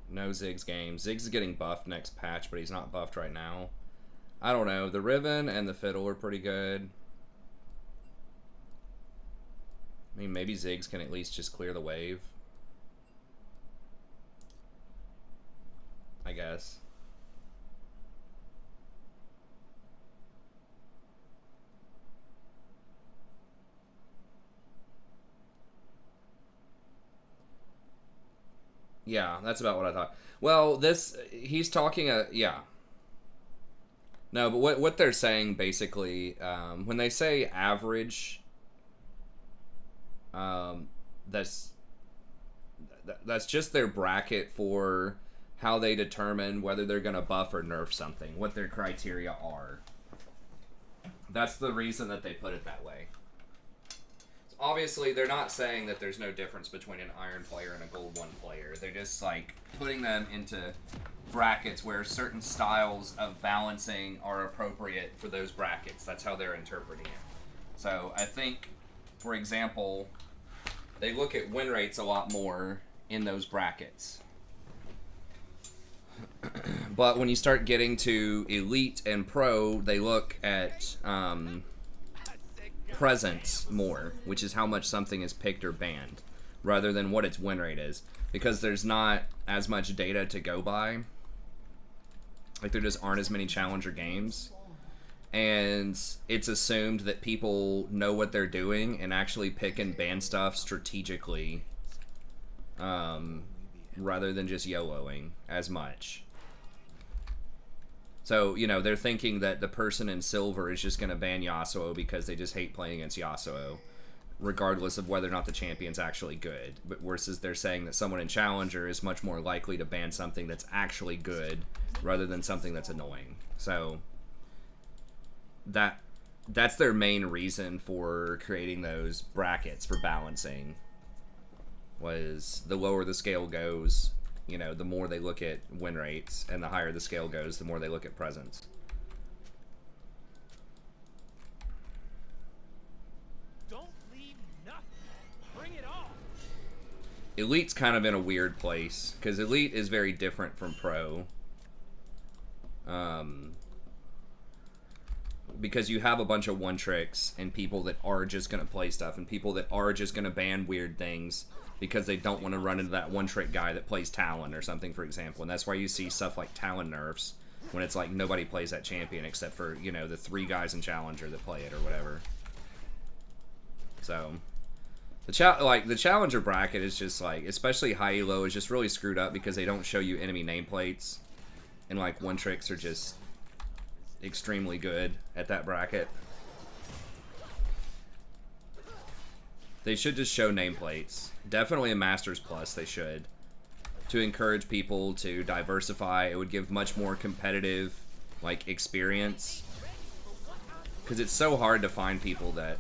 No Ziggs game. Ziggs is getting buffed next patch, but he's not buffed right now. I don't know. The Riven and the Fiddle are pretty good. I mean, maybe Ziggs can at least just clear the wave. I guess. Yeah, that's about what I thought. Well, he's talking yeah. No, but what they're saying basically, when they say average, that's just their bracket for how they determine whether they're going to buff or nerf something, what their criteria are. That's the reason that they put it that way. Obviously, they're not saying that there's no difference between an iron player and a gold 1 player. They're just like putting them into brackets where certain styles of balancing are appropriate for those brackets. That's how they're interpreting it. So I think, for example, they look at win rates a lot more in those brackets. But when you start getting to Elite and Pro, they look at presence more, which is how much something is picked or banned, rather than what its win rate is. Because there's not as much data to go by. Like, there just aren't as many Challenger games. And it's assumed that people know what they're doing and actually pick and ban stuff strategically, rather than just YOLOing as much. So, you know, they're thinking that the person in silver is just going to ban Yasuo because they just hate playing against Yasuo, regardless of whether or not the champion's actually good. But versus they're saying that someone in Challenger is much more likely to ban something that's actually good rather than something that's annoying. So that's their main reason for creating those brackets for balancing, was the lower the scale goes, you know, the more they look at win rates, and the higher the scale goes, the more they look at presence. Don't leave nothing. Bring it on. Elite's kind of in a weird place, because Elite is very different from Pro. Because you have a bunch of one-tricks, and people that are just going to play stuff, and people that are just going to ban weird things, because they don't want to run into that one-trick guy that plays Talon or something, for example. And that's why you see stuff like Talon nerfs, when it's like nobody plays that champion except for, you know, the 3 guys in Challenger that play it or whatever. So the Challenger bracket is just like, especially high elo, is just really screwed up because they don't show you enemy nameplates, and like one-tricks are just extremely good at that bracket. They should just show nameplates. Definitely a Masters Plus, they should. To encourage people to diversify. It would give much more competitive, like, experience. Because it's so hard to find people that...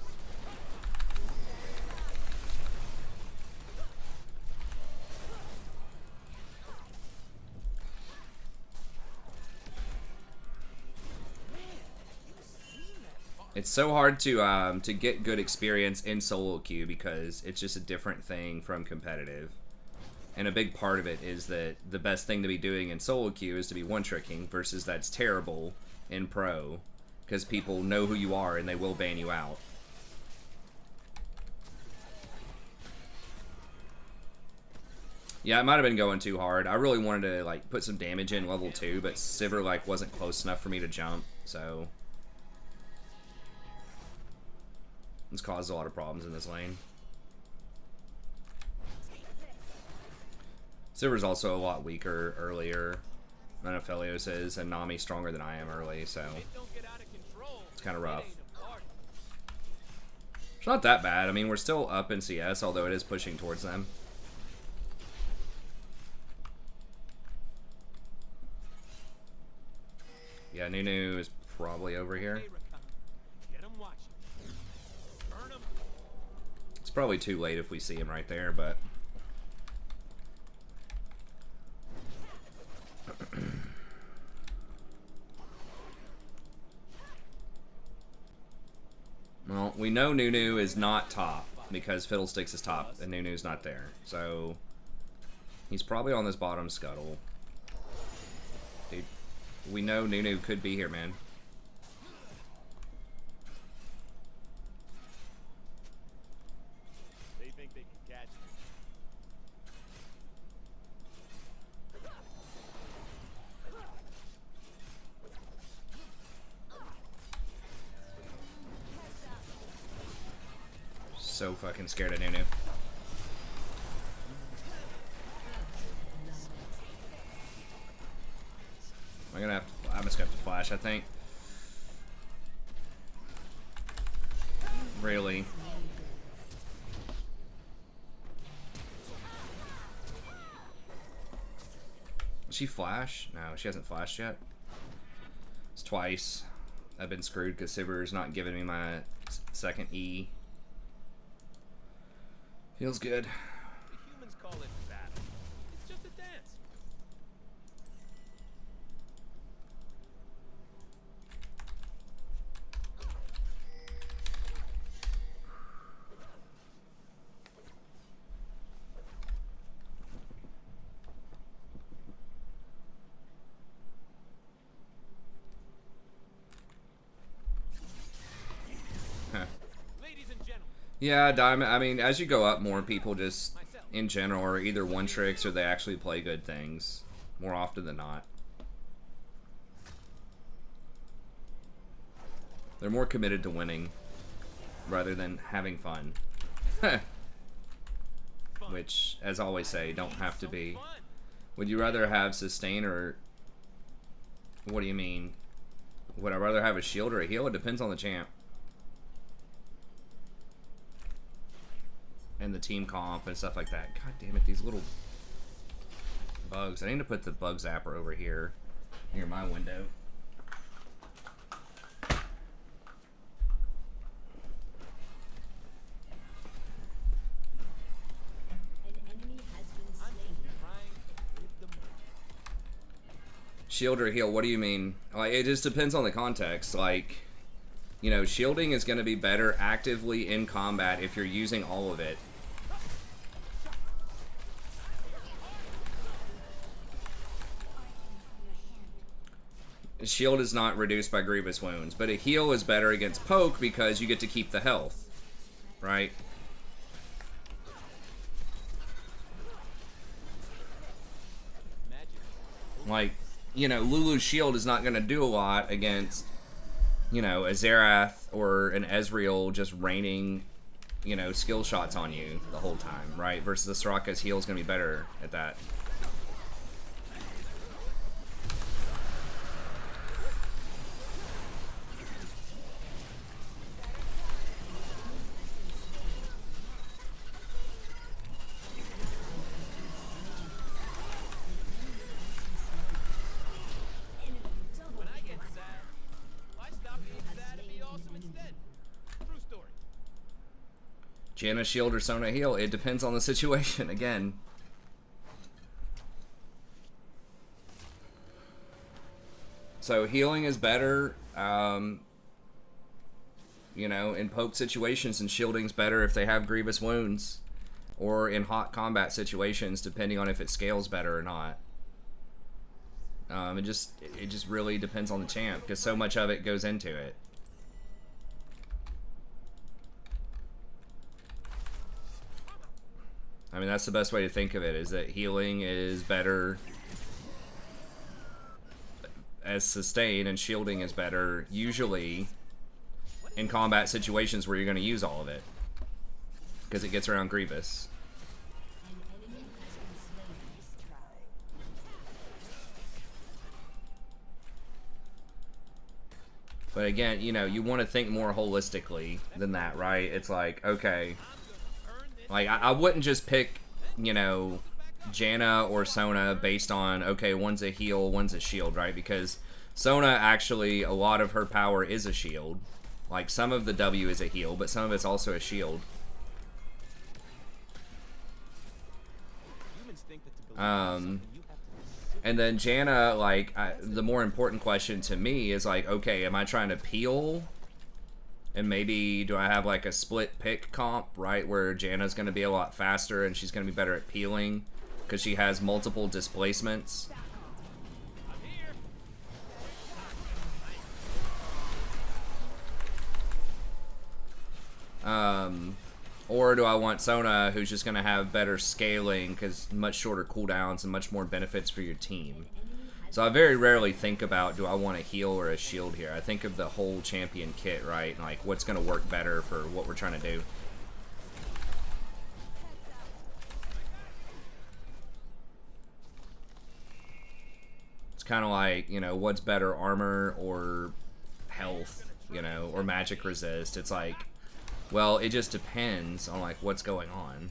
It's so hard to get good experience in solo queue because it's just a different thing from competitive. And a big part of it is that the best thing to be doing in solo queue is to be one-tricking, versus that's terrible in pro, because people know who you are and they will ban you out. Yeah, it might have been going too hard. I really wanted to like put some damage in level 2, but Sivir like wasn't close enough for me to jump, so it's caused a lot of problems in this lane. Sivir's also a lot weaker earlier than Aphelios is, and Nami's stronger than I am early, so it's kind of rough. It's not that bad. I mean, we're still up in CS, although it is pushing towards them. Yeah, Nunu is probably over here. It's probably too late if we see him right there, but... Well, we know Nunu is not top, because Fiddlesticks is top, and Nunu's not there. So, he's probably on this bottom scuttle. Dude, we know Nunu could be here, man. They think they can catch me. So fucking scared of Nunu. I'm just gonna have to flash, I think. Really? Did she flash? No, she hasn't flashed yet. It's twice. I've been screwed because Sivir's not giving me my second E. Feels good. The humans call it battle. It's just a Yeah, Diamond. I mean, as you go up more, people just, in general, are either one tricks or they actually play good things more often than not. They're more committed to winning rather than having fun. Which, as I always say, don't have to be. Would you rather have sustain or... What do you mean? Would I rather have a shield or a heal? It depends on the champ. And the team comp and stuff like that. God damn it, these little bugs. I need to put the bug zapper over here near my window. An enemy has been slain. Shield or heal, what do you mean? Like, it just depends on the context. Like, you know, shielding is going to be better actively in combat if you're using all of it. Shield is not reduced by grievous wounds, but a heal is better against poke because you get to keep the health, right? Like, you know, Lulu's shield is not going to do a lot against, you know, a Xerath or an Ezreal just raining, you know, skill shots on you the whole time, right? Versus the Soraka's heal is going to be better at that. When I get sad, why stop being sad and be awesome instead? True story. Janna shield or Sona heal, it depends on the situation, again. So healing is better, you know, in poke situations, and shielding's better if they have grievous wounds. Or in hot combat situations, depending on if it scales better or not. It just really depends on the champ, because so much of it goes into it. I mean, that's the best way to think of it, is that healing is better as sustain, and shielding is better usually in combat situations where you're going to use all of it, because it gets around Grievous. An enemy has been slain. But again, you know, you want to think more holistically than that, right? It's like, okay, like I wouldn't just pick, you know, Janna or Sona based on, okay, one's a heal, one's a shield, right? Because Sona actually, a lot of her power is a shield. Like, some of the W is a heal, but some of it's also a shield. Humans think that to believe in something, you have to be And then Janna, like, the more important question to me is like, okay, am I trying to peel? And maybe do I have like a split pick comp, right? Where Janna's going to be a lot faster and she's going to be better at peeling because she has multiple displacements. Or do I want Sona, who's just going to have better scaling because much shorter cooldowns and much more benefits for your team? So I very rarely think about, do I want a heal or a shield here? I think of the whole champion kit, right? Like, what's going to work better for what we're trying to do. It's kind of like, you know, what's better, armor or health, you know, or magic resist? It's like, well, it just depends on, like, what's going on.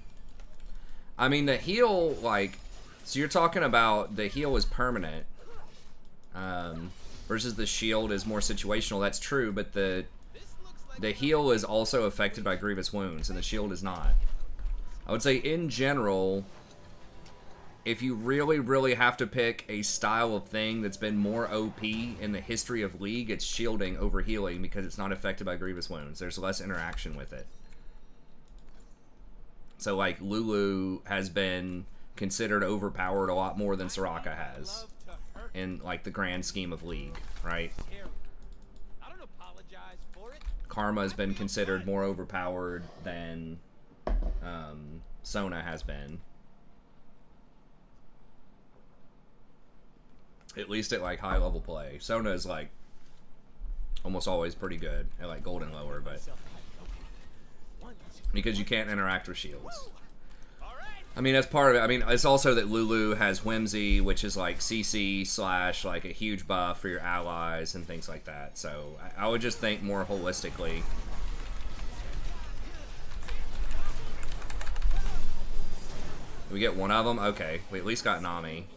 I mean, the heal, like, so you're talking about the heal is permanent. Versus the shield is more situational. That's true, but the heal is also affected by grievous wounds, and the shield is not. I would say, in general, if you really, really have to pick a style of thing that's been more OP in the history of League, it's shielding over healing because it's not affected by grievous wounds. There's less interaction with it. So, like, Lulu has been considered overpowered a lot more than Soraka has in, like, the grand scheme of League, right? I don't apologize for it. Karma has been considered more overpowered than Sona has been. At least at like high level play. Sona is like almost always pretty good at like gold and lower, but because you can't interact with shields. I mean, that's part of it. I mean, it's also that Lulu has Whimsy, which is like CC / like a huge buff for your allies and things like that. So I would just think more holistically. We get one of them? Okay, we at least got Nami.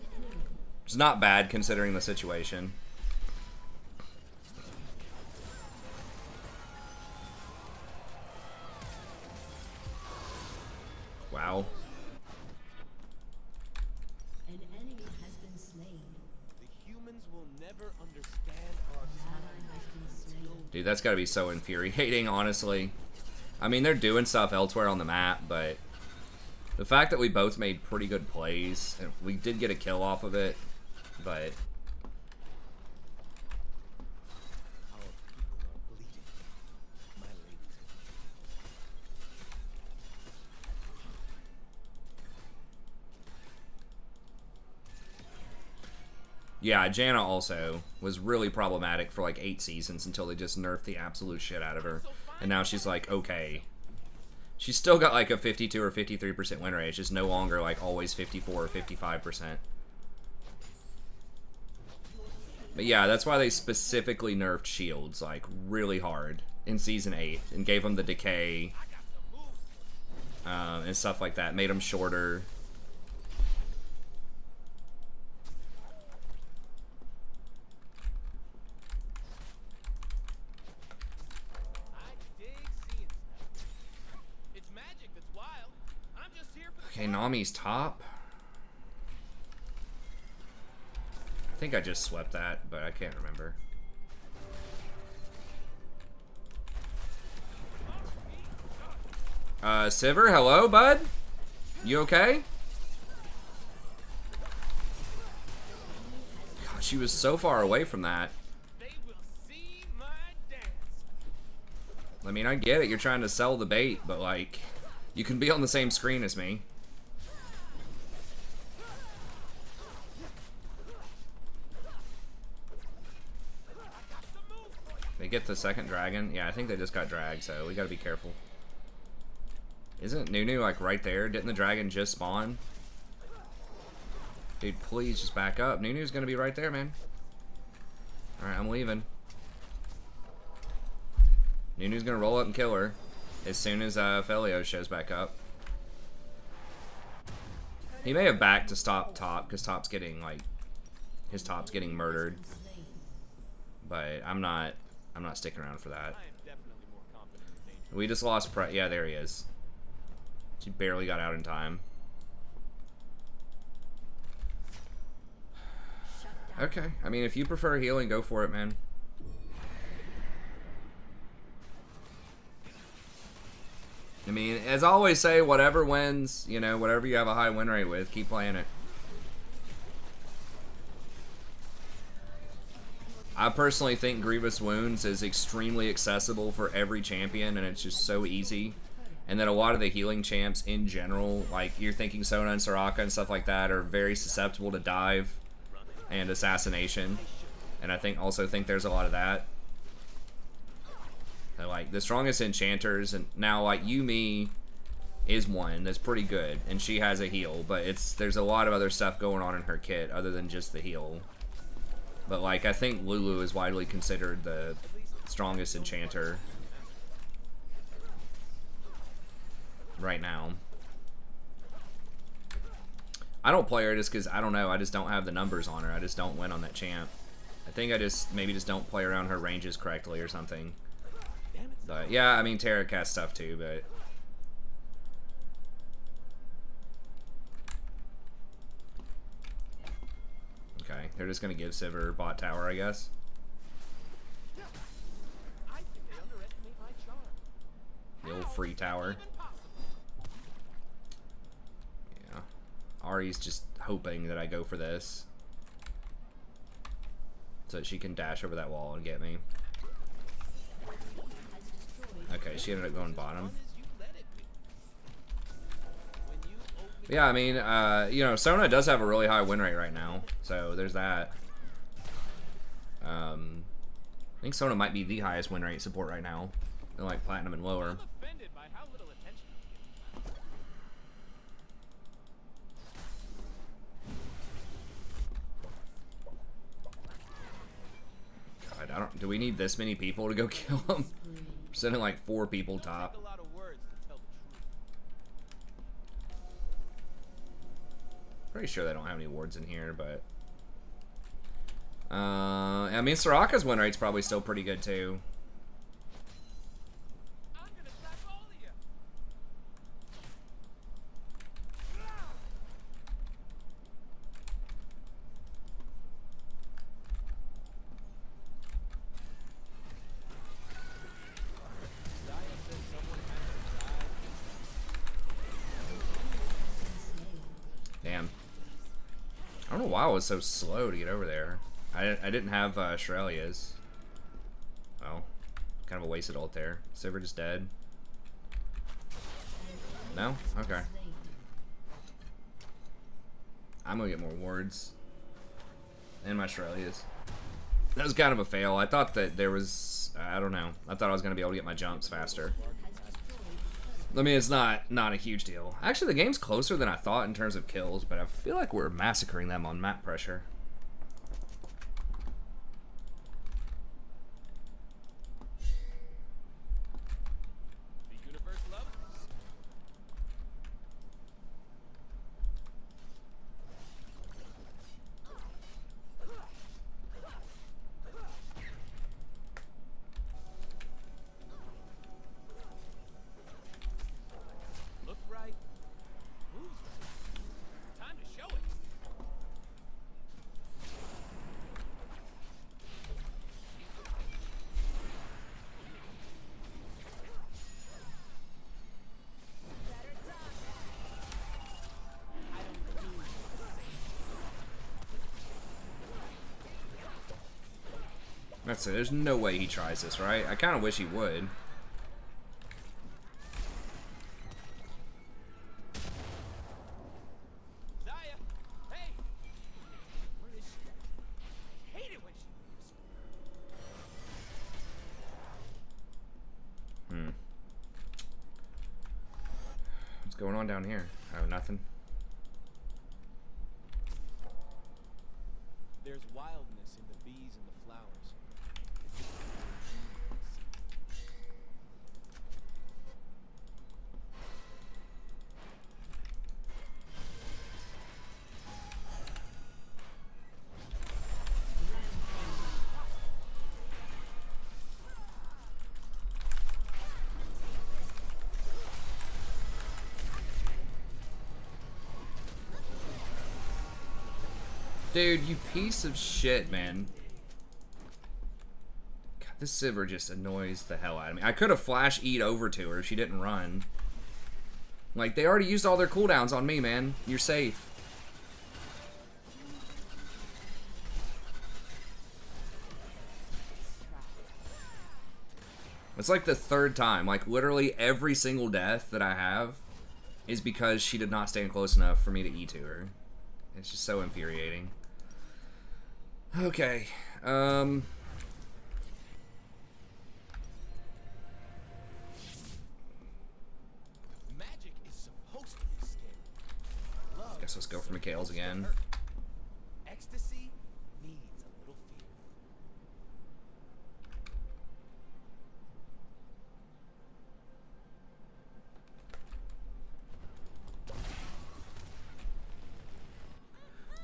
It's not bad considering the situation. Wow. An enemy has been slain. The humans will never understand our An ally has been slain. Dude, that's gotta be so infuriating, honestly. I mean, they're doing stuff elsewhere on the map, but the fact that we both made pretty good plays, and we did get a kill off of it, but Our people are bleeding. My ladies. yeah, Janna also was really problematic for like 8 seasons until they just nerfed the absolute shit out of her. And now she's like, okay. She's still got like a 52 or 53% win rate. It's just no longer like always 54 or 55%. But yeah, that's why they specifically nerfed shields like really hard in Season 8 and gave them the decay and stuff like that. Made them shorter. Okay, Nami's top. I think I just swept that, but I can't remember. Sivir, hello, bud? You okay? God, she was so far away from that. I mean, I get it. You're trying to sell the bait, but like, you can be on the same screen as me. They get the second dragon? Yeah, I think they just got dragged, so we gotta be careful. Isn't Nunu like right there? Didn't the dragon just spawn? Dude, please just back up. Nunu's gonna be right there, man. Alright, I'm leaving. Nunu's gonna roll up and kill her as soon as Felio shows back up. He may have backed to stop top, because top's getting like his top's getting murdered. But I'm not sticking around for that. We just lost yeah, there he is. She barely got out in time. Okay, I mean, if you prefer healing, go for it, man. I mean, as I always say, whatever wins, you know, whatever you have a high win rate with, keep playing it. I personally think Grievous Wounds is extremely accessible for every champion, and it's just so easy. And then a lot of the healing champs in general, like you're thinking Sona and Soraka and stuff like that, are very susceptible to dive and assassination. And I also think there's a lot of that. So, like, the strongest enchanters, and now like Yumi is one that's pretty good, and she has a heal, but there's a lot of other stuff going on in her kit other than just the heal. But like, I think Lulu is widely considered the strongest enchanter right now. I don't play her just because, I don't know, I just don't have the numbers on her. I just don't win on that champ. I think I maybe just don't play around her ranges correctly or something. But yeah, I mean, Terra casts stuff too, but... Okay, they're just gonna give Sivir bot tower, I guess. The old free tower. Yeah. Ari's just hoping that I go for this, so that she can dash over that wall and get me. Okay, she ended up going bottom. As you let it be. When you open Yeah, I mean, you know, Sona does have a really high win rate right now, so there's that. I think Sona might be the highest win rate support right now, in like platinum and lower. I'm offended by how little attention I'm given. God, I don't. Do we need this many people to go kill him? We're sending like 4 people top. Take a lot of words to tell the truth. Pretty sure they don't have any wards in here, but I mean, Soraka's win rate's probably still pretty good too. I'm gonna slap all of you. Zaya said someone had to die. Damn. I don't know why I was so slow to get over there. I didn't have Shrelia's. Well, kind of a wasted ult there. Sivir just dead. No? Okay. I'm gonna get more wards. And my Shrelia's. That was kind of a fail. I thought that there was... I don't know. I thought I was gonna be able to get my jumps faster. I mean, it's not a huge deal. Actually, the game's closer than I thought in terms of kills, but I feel like we're massacring them on map pressure. The universe loves us. Look right, moves right. Time to show it. That's it. There's no way he tries this, right? I kind of wish he would. Zaya, hey! Where is she? I hate it when she Hmm. What's going on down here? Oh, nothing. There's wildness in the bees and the flowers. Dude, you piece of shit, man. God, this Sivir just annoys the hell out of me. I could have flash E'd over to her if she didn't run. Like, they already used all their cooldowns on me, man. You're safe. It's like the 3rd time. Like, literally every single death that I have is because she did not stand close enough for me to E to her. It's just so infuriating. Okay. Magic is supposed to be scary. Love Guess let's go for is Mikhail's supposed to again. hurt. Ecstasy needs a little fear.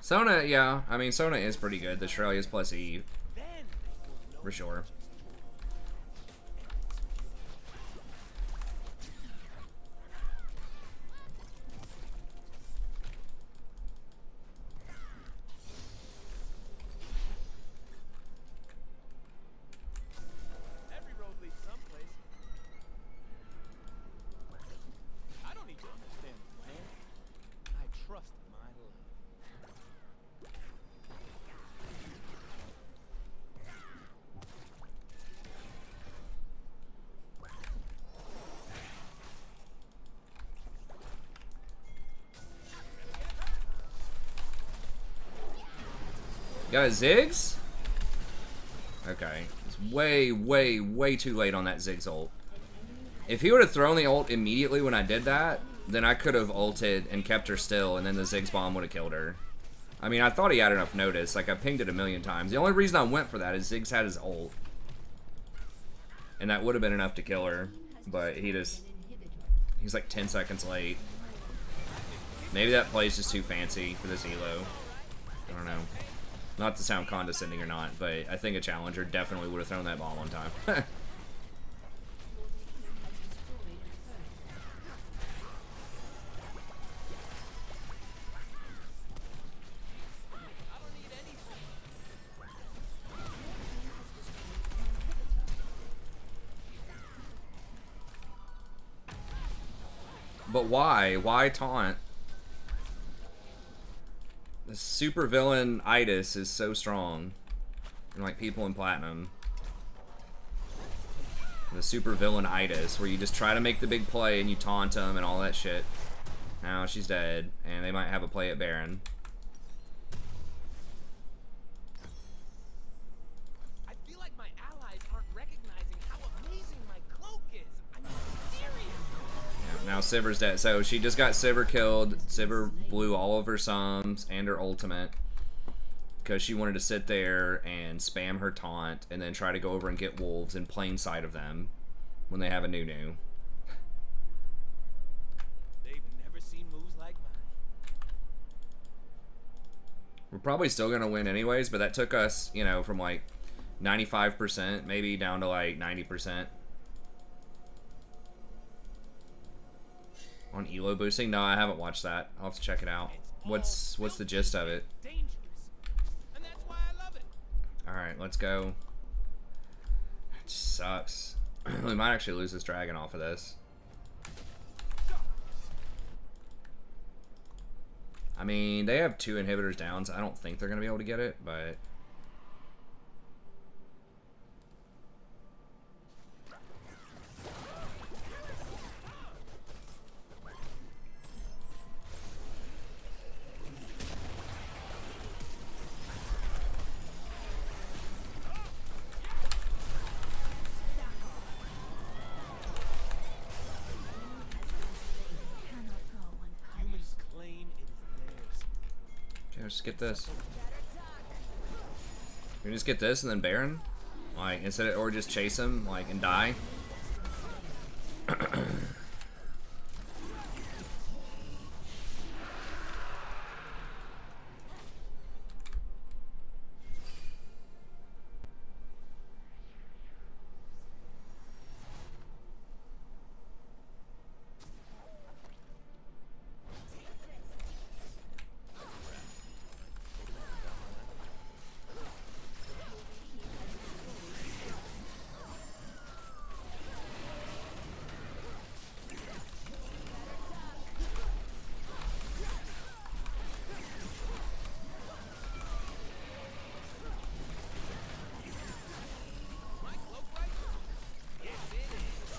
Sona, yeah. I mean, Sona is pretty good. The Shrelia's plus E, Then you'll know for sure. every road leads someplace. I don't need to understand the plan. I trust my love. Got a Ziggs? Okay. It's way, way, way too late on that Ziggs ult. If he would have thrown the ult immediately when I did that, then I could have ulted and kept her still, and then the Ziggs bomb would have killed her. I mean, I thought he had enough notice. Like, I pinged it a million times. The only reason I went for that is Ziggs had his ult. And that would have been enough to kill her. But he just... He's like 10 seconds late. Maybe that play's just too fancy for this elo. I don't know. Not to sound condescending or not, but I think a challenger definitely would have thrown that bomb on time. But why? Why taunt? The super villain Itis is so strong. And like people in Platinum. The super villain Itis, where you just try to make the big play and you taunt them and all that shit. Now she's dead, and they might have a play at Baron. I feel like my allies aren't recognizing how amazing my cloak is. I'm serious. Yeah, now Sivir's dead. So she just got Sivir killed. Sivir blew all of her sums and her ultimate. Because she wanted to sit there and spam her taunt and then try to go over and get wolves in plain sight of them when they have a Nunu. They've never seen moves like mine. We're probably still going to win anyways, but that took us, you know, from like 95% maybe down to like 90%. On elo boosting? No, I haven't watched that. I'll have to check it out. What's the gist of it? Dangerous. And that's why I love it. Alright, let's go. It sucks. We might actually lose this dragon off of this. I mean, they have 2 inhibitors down, so I don't think they're going to be able to get it, but... Humans claim it is theirs. Okay, just get this. We can just get this and then Baron? Like, instead of, or just chase him, like, and die? My cloak right? Yes, it is.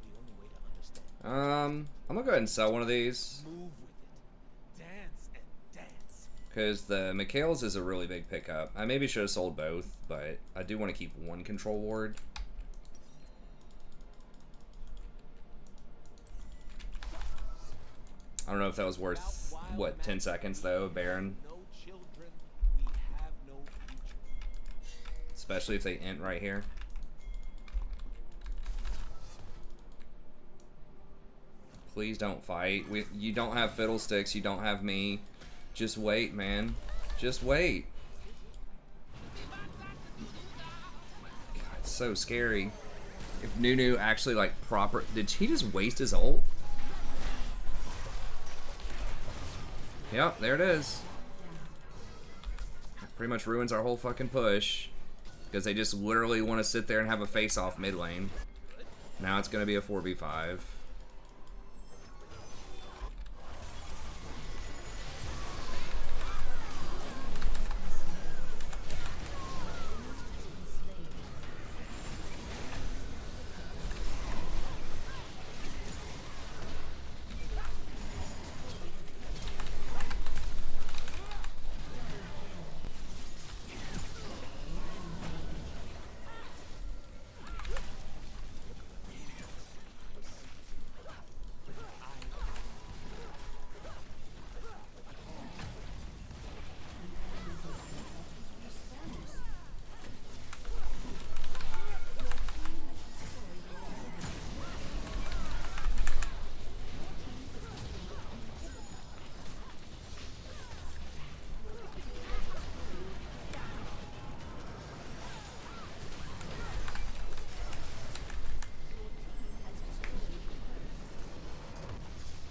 The only way to understand. I'm gonna go ahead and sell one of these. Move with it. Dance and dance. Because the Mikhail's is a really big pickup. I maybe should have sold both, but I do want to keep one control ward. I don't know if that was worth, what, 10 seconds though, Baron? No children, we have no future. Especially if they int right here. Please don't fight. You don't have fiddlesticks, you don't have me. Just wait, man. Just wait. God, it's so scary. If Nunu actually, like, proper... Did he just waste his ult? Yep, there it is. Pretty much ruins our whole fucking push. Because they just literally want to sit there and have a face-off mid lane. Now it's going to be a 4v5.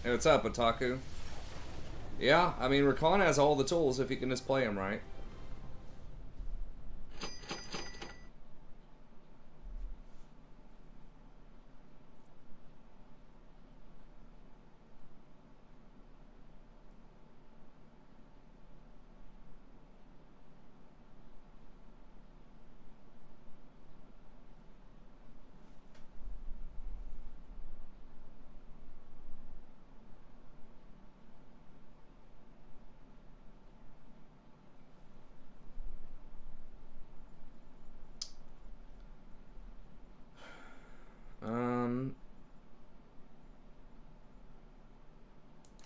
Hey, what's up, Otaku? Yeah, I mean, Rakan has all the tools if you can just play them right.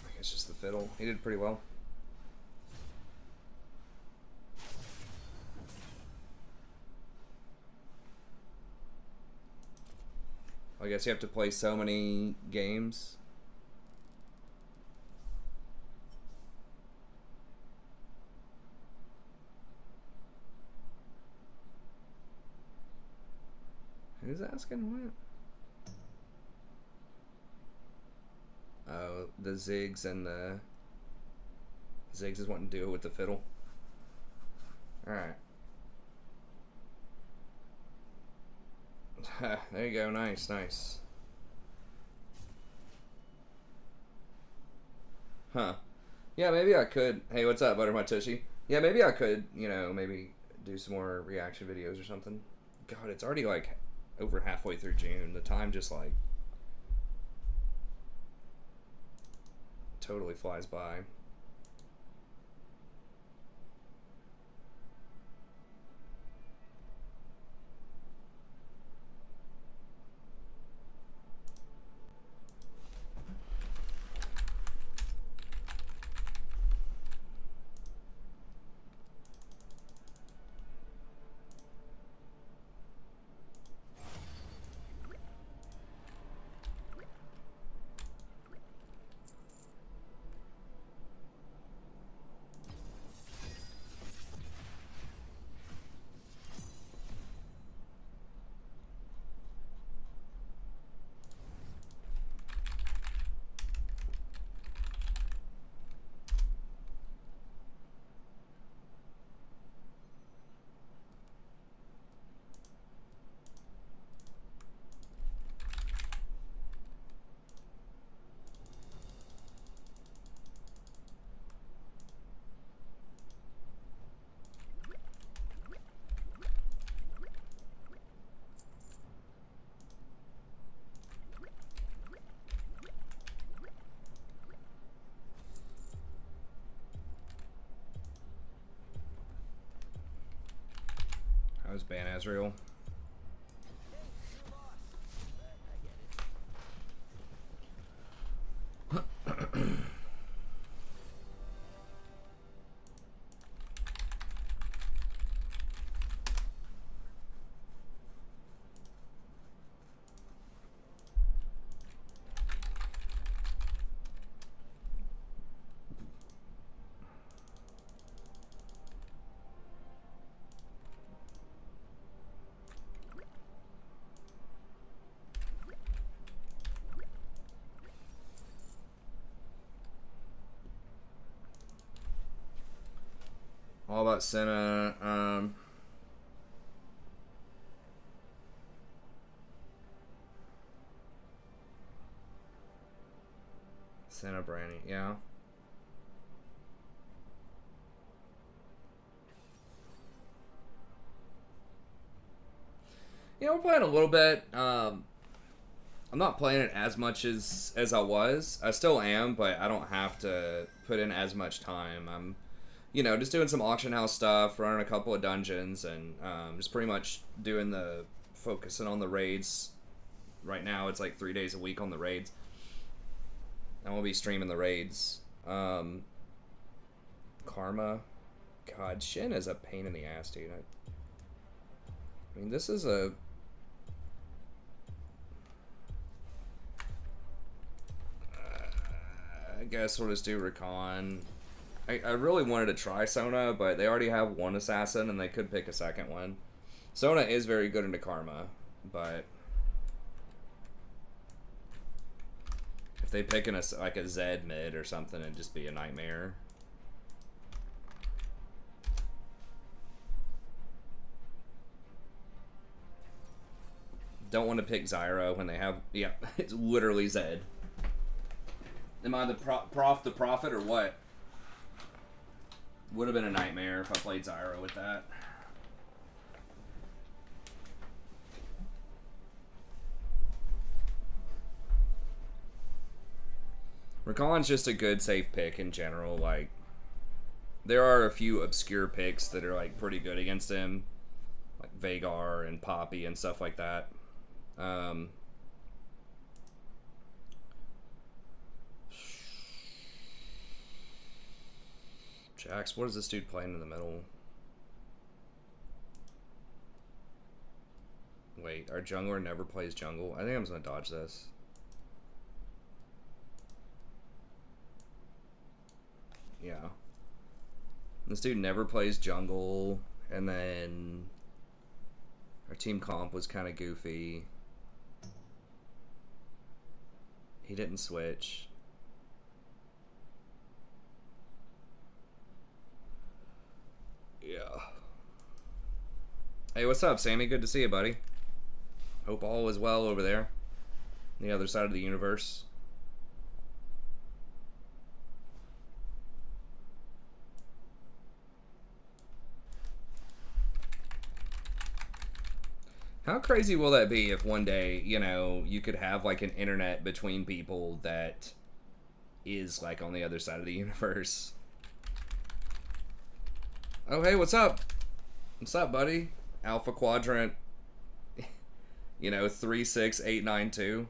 I guess just the fiddle. He did pretty well. I guess you have to play so many games. Who's asking what? Oh, the Ziggs and the... Ziggs is wanting to do it with the fiddle. Alright. There you go, nice, nice. Huh. Yeah, maybe I could... Hey, what's up, Butter My Tushy? Yeah, maybe I could, you know, maybe do some more reaction videos or something. God, it's already, like, over halfway through June. The time just, like... totally flies by. I was Ban Azrael. All about Senna. Senna Brandy, yeah. Yeah, we're playing a little bit. I'm not playing it as much as I was. I still am, but I don't have to put in as much time. I'm, you know, just doing some auction house stuff, running a couple of dungeons, and just pretty much doing the focusing on the raids. Right now, it's like 3 days a week on the raids. And we'll be streaming the raids. Karma. God, Shin is a pain in the ass, dude. I mean, this is a... I guess we'll just do Rakan. I really wanted to try Sona, but they already have one assassin, and they could pick a second one. Sona is very good into Karma, but... If they pick like a Z mid or something, it'd just be a nightmare. Don't want to pick Zyra when they have... Yeah, it's literally Zed. Am I the prof the prophet or what? Would have been a nightmare if I played Zyra with that. Rakan's just a good safe pick in general. Like, there are a few obscure picks that are like pretty good against him, like Veigar and Poppy and stuff like that. Jax, what is this dude playing in the middle? Wait, our jungler never plays jungle? I think I'm just gonna dodge this. Yeah. This dude never plays jungle, and then our team comp was kind of goofy. He didn't switch. Yeah. Hey, what's up, Sammy? Good to see you, buddy. Hope all is well over there. On the other side of the universe. How crazy will that be if one day, you know, you could have like an internet between people that is like on the other side of the universe? Oh, hey, what's up? What's up, buddy? Alpha Quadrant, you know, 36892.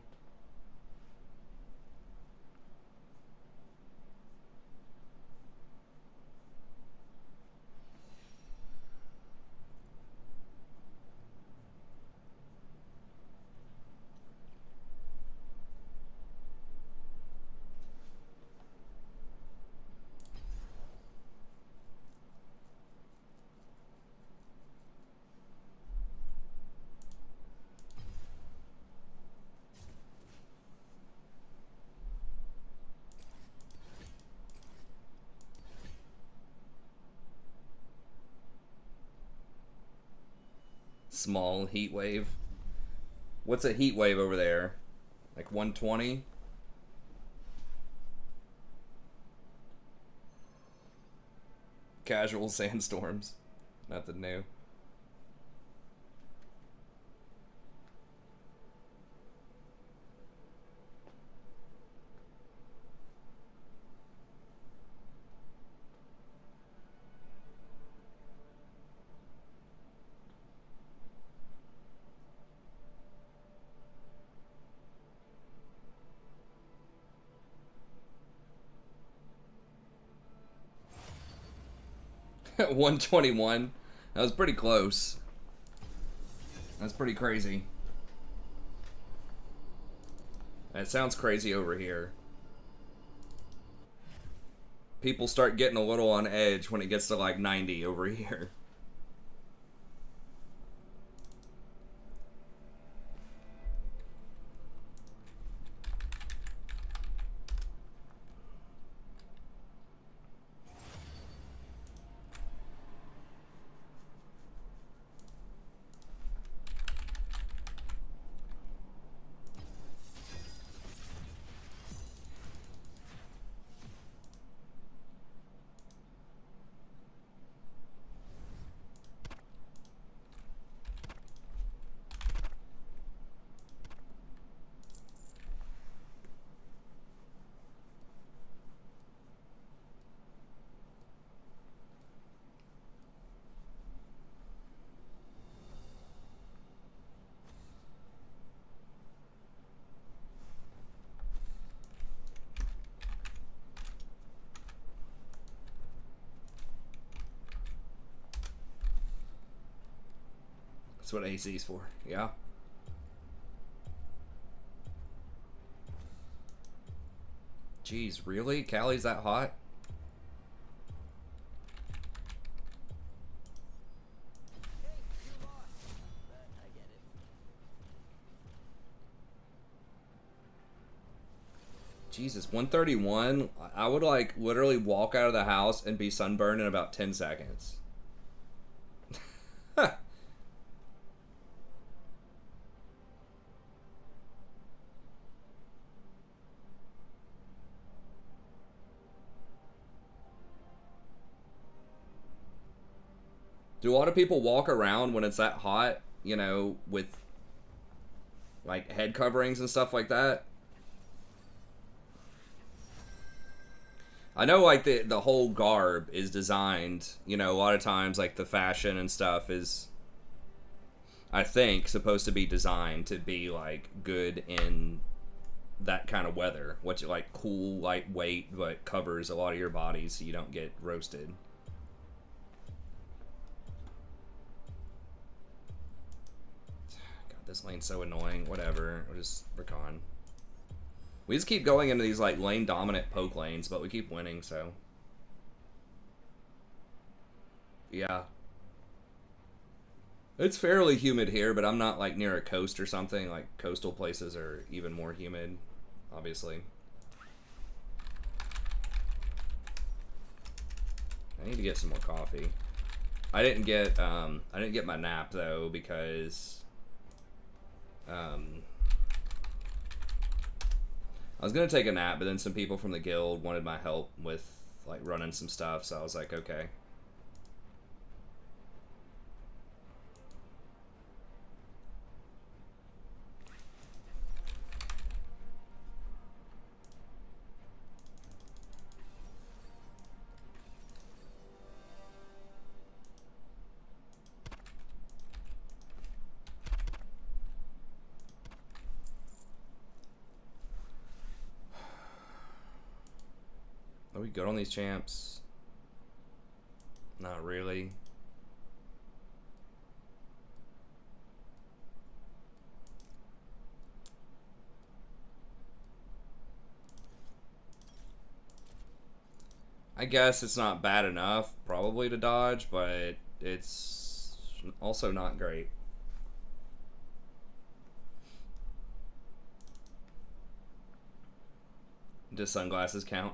Small heat wave. What's a heat wave over there? Like 120? Casual sandstorms. Nothing new. At 121. That was pretty close. That's pretty crazy. That sounds crazy over here. People start getting a little on edge when it gets to like 90 over here. That's what AC's for, yeah. Jeez, really? Callie's that hot? Jesus, 131. I would like literally walk out of the house and be sunburned in about 10 seconds. Do a lot of people walk around when it's that hot, you know, with like head coverings and stuff like that? I know like the whole garb is designed, you know, a lot of times like the fashion and stuff is, I think, supposed to be designed to be like good in that kind of weather. What's like cool, lightweight, but covers a lot of your body so you don't get roasted. This lane's so annoying. Whatever. We're just Rakan. We just keep going into these like lane dominant poke lanes, but we keep winning, so. Yeah. It's fairly humid here, but I'm not like near a coast or something. Like coastal places are even more humid, obviously. I need to get some more coffee. I didn't get my nap though because I was gonna take a nap, but then some people from the guild wanted my help with like running some stuff, so I was like, okay. Are we good on these champs? Not really. I guess it's not bad enough, probably, to dodge, but it's also not great. Does sunglasses count?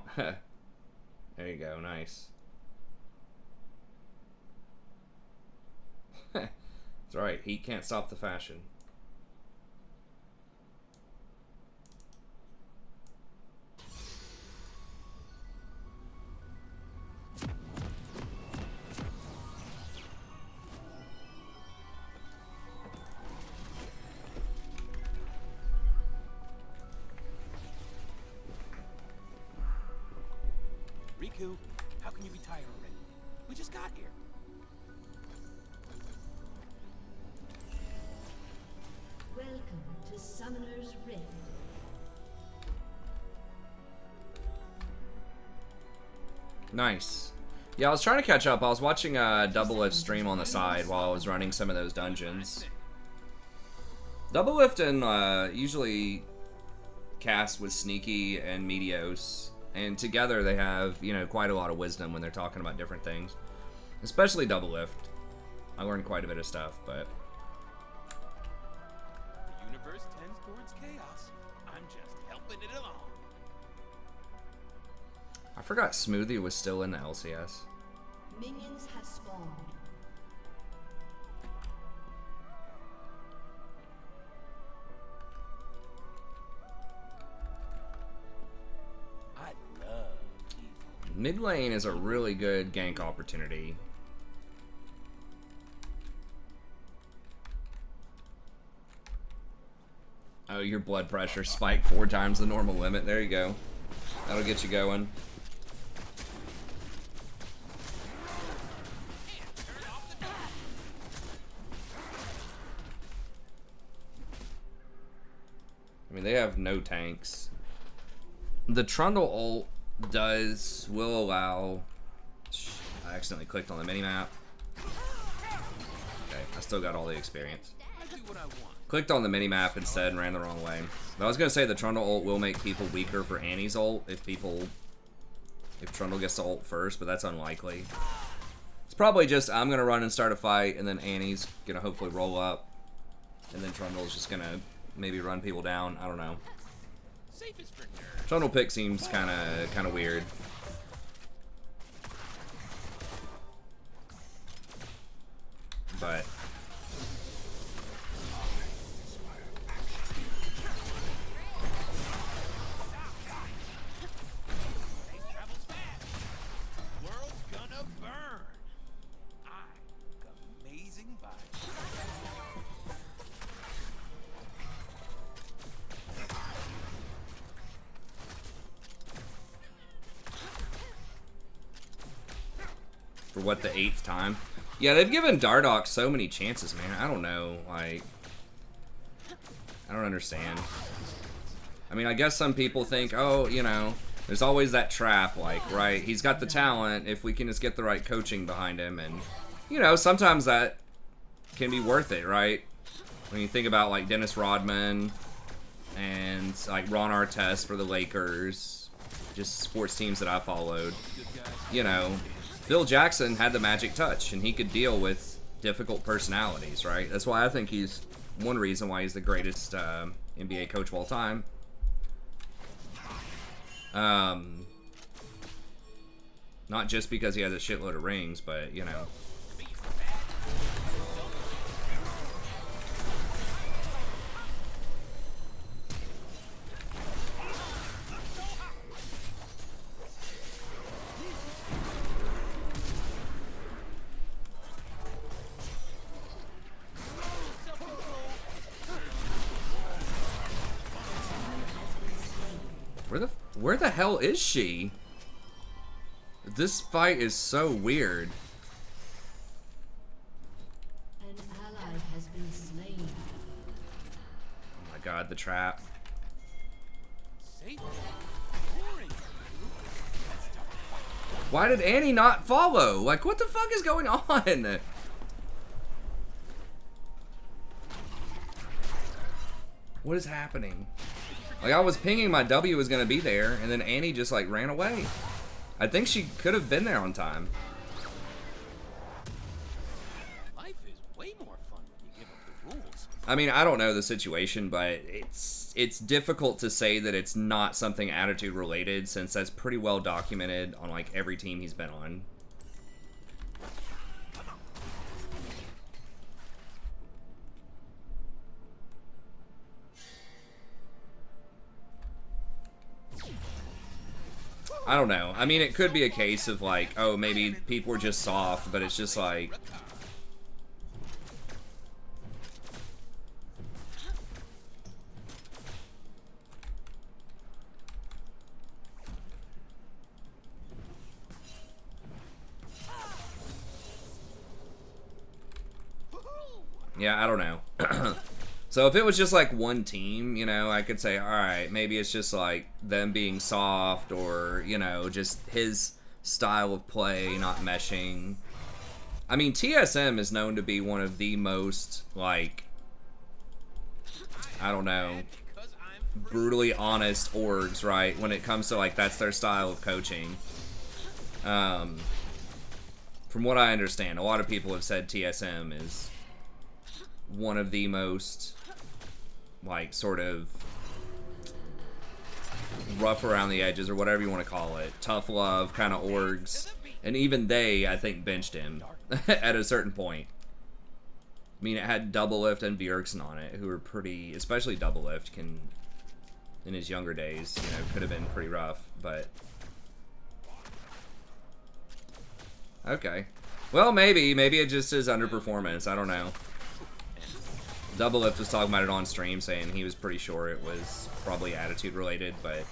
There you go, nice. That's right, heat can't stop the fashion. Riku, how can you be tired already? We just got here. Welcome to Summoner's Rift. Nice. Yeah, I was trying to catch up. I was watching a Double Lift stream on the side while I was running some of those dungeons. Double Lift and usually cast with Sneaky and Meteos. And together they have, you know, quite a lot of wisdom when they're talking about different things. Especially Double Lift. I learned quite a bit of stuff, but... The universe tends towards chaos. I'm just helping it along. I forgot Smoothie was still in the LCS. Minions have spawned. I love evil. Mid lane is a really good gank opportunity. Oh, your blood pressure spiked 4 times the normal limit. There you go. That'll get you going. I mean, they have no tanks. The Trundle ult will allow... I accidentally clicked on the minimap. Okay, I still got all the experience. I do what I want. Clicked on the minimap instead and ran the wrong way. But I was gonna say the Trundle ult will make people weaker for Annie's ult if Trundle gets to ult first, but that's unlikely. It's probably just I'm gonna run and start a fight, and then Annie's gonna hopefully roll up, and then Trundle's just gonna maybe run people down. I don't know. Safest for nerds. Tunnel pick seems kind of weird. But World's gonna burn. Amazing vibes. for what, the 8th time? Yeah, they've given Dardoch so many chances, man. I don't know, like, I don't understand. I mean, I guess some people think, oh, you know, there's always that trap, like, right, he's got the talent if we can just get the right coaching behind him, and, you know, sometimes that can be worth it, right? When you think about, like, Dennis Rodman and, like, Ron Artest for the Lakers, just sports teams that I followed, you know, Phil Jackson had the magic touch, and he could deal with difficult personalities, right? That's why I think he's one reason why he's the greatest NBA coach of all time. Not just because he has a shitload of rings, but, you know. Where the hell is she? This fight is so weird. An ally has been slain. Oh my god, the trap. Why did Annie not follow? Like, what the fuck is going on? What is happening? Like, I was pinging my W was gonna be there, and then Annie just, like, ran away. I think she could have been there on time. Life is way more fun when you give up the rules. I mean, I don't know the situation, but it's difficult to say that it's not something attitude related, since that's pretty well documented on, like, every team he's been on. I don't know. I mean, it could be a case of, like, oh, maybe people are just soft, but it's just like... Yeah, I don't know. So if it was just like one team, you know, I could say, all right, maybe it's just like them being soft, or, you know, just his style of play not meshing. I mean, TSM is known to be one of the most, like, I don't know, brutally honest orgs, right? When it comes to, like, that's their style of coaching. From what I understand, a lot of people have said TSM is one of the most, like, sort of rough around the edges, or whatever you want to call it, tough love kind of orgs, and even they, I think, benched him at a certain point. I mean, it had Double Lift and Bjergsen on it, who were pretty, especially Double Lift, can, in his younger days, you know, could have been pretty rough, but okay. Well, maybe it just is underperformance, I don't know. Double Lift was talking about it on stream, saying he was pretty sure it was probably attitude related, but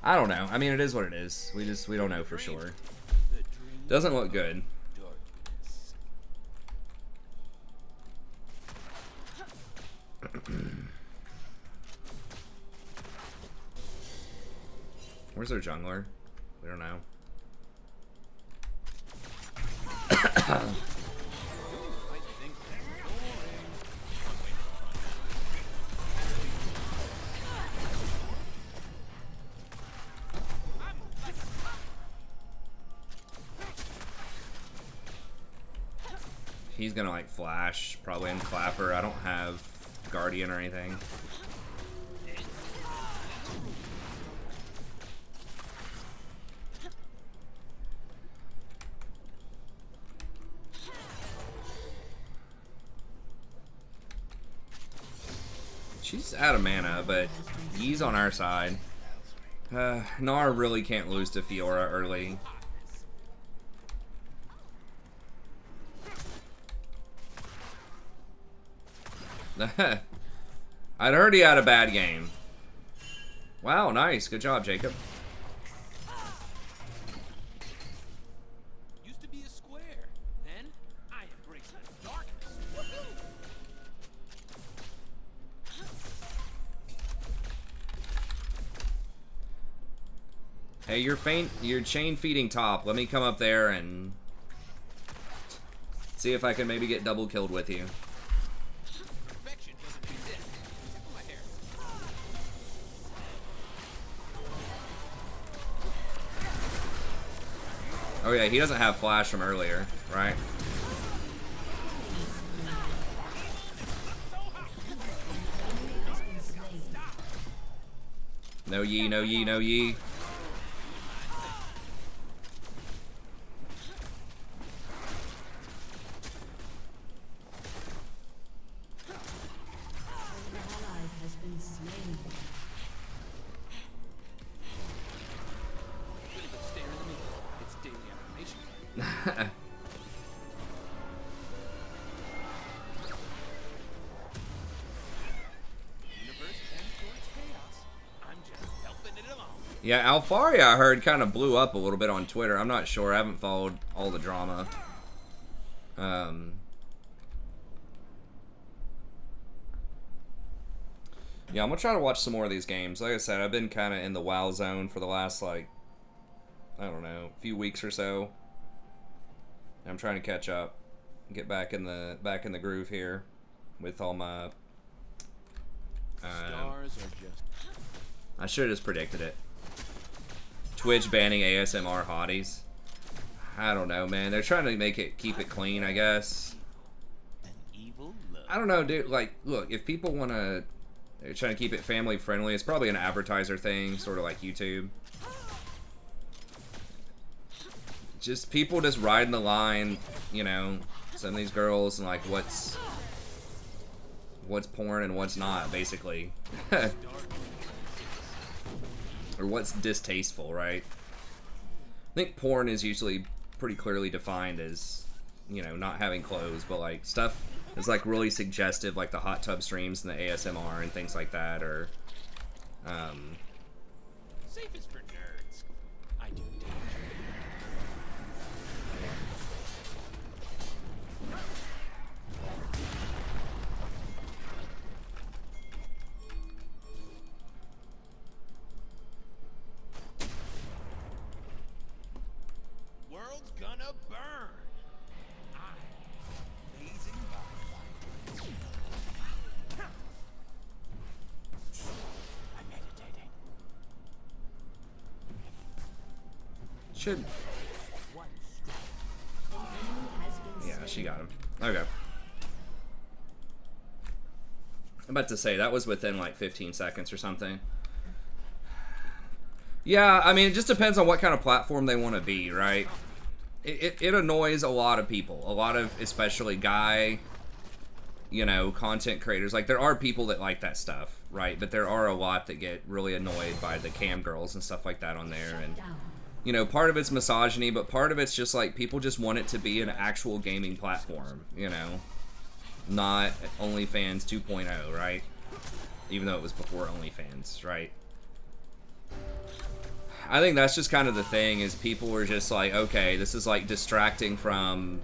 I don't know. I mean, it is what it is. We don't know for sure. Doesn't look good. Where's their jungler? We don't know. He's gonna like flash probably in Clapper. I don't have Guardian or anything. She's out of mana, but he's on our side. Nar really can't lose to Fiora early. I'd heard he had a bad game. Wow, nice. Good job, Jacob. Used to be a square. Then I embraced the darkness. Woohoo! Hey, you're chain feeding top. Let me come up there and see if I can maybe get double killed with you. Perfection doesn't exist. Except for my hair. Oh yeah, he doesn't have flash from earlier, right? No ye, no ye, no ye. Yeah, Alfaria, I heard, kind of blew up a little bit on Twitter. I'm not sure. I haven't followed all the drama. Yeah, I'm gonna try to watch some more of these games. Like I said, I've been kind of in the WoW zone for the last, like, I don't know, few weeks or so. I'm trying to catch up, get back in the groove here with all my. Stars are just. I should have just predicted it. Twitch banning ASMR hotties. I don't know, man. They're trying to keep it clean, I guess. An evil love. I don't know, dude. Like, look, if people want to, they're trying to keep it family friendly. It's probably an advertiser thing, sort of like YouTube. Just people just riding the line, you know. Some of these girls and like what's porn and what's not, basically. Or what's distasteful, right? I think porn is usually pretty clearly defined as, you know, not having clothes, but like stuff is like really suggestive, like the hot tub streams and the ASMR and things like that, or Safe is for nerds. I do danger. World's gonna burn. I'm blazing by light. I'm meditating. should. Yeah, she got him. Okay. I'm about to say that was within like 15 seconds or something. Yeah, I mean, it just depends on what kind of platform they want to be, right? It annoys a lot of people. A lot of, especially guy, you know, content creators. Like, there are people that like that stuff, right? But there are a lot that get really annoyed by the cam girls and stuff like that on there. And, you know, part of it's misogyny, but part of it's just like people just want it to be an actual gaming platform, you know? Not OnlyFans 2.0, right? Even though it was before OnlyFans, right? I think that's just kind of the thing, is people were just like, okay, this is like distracting from,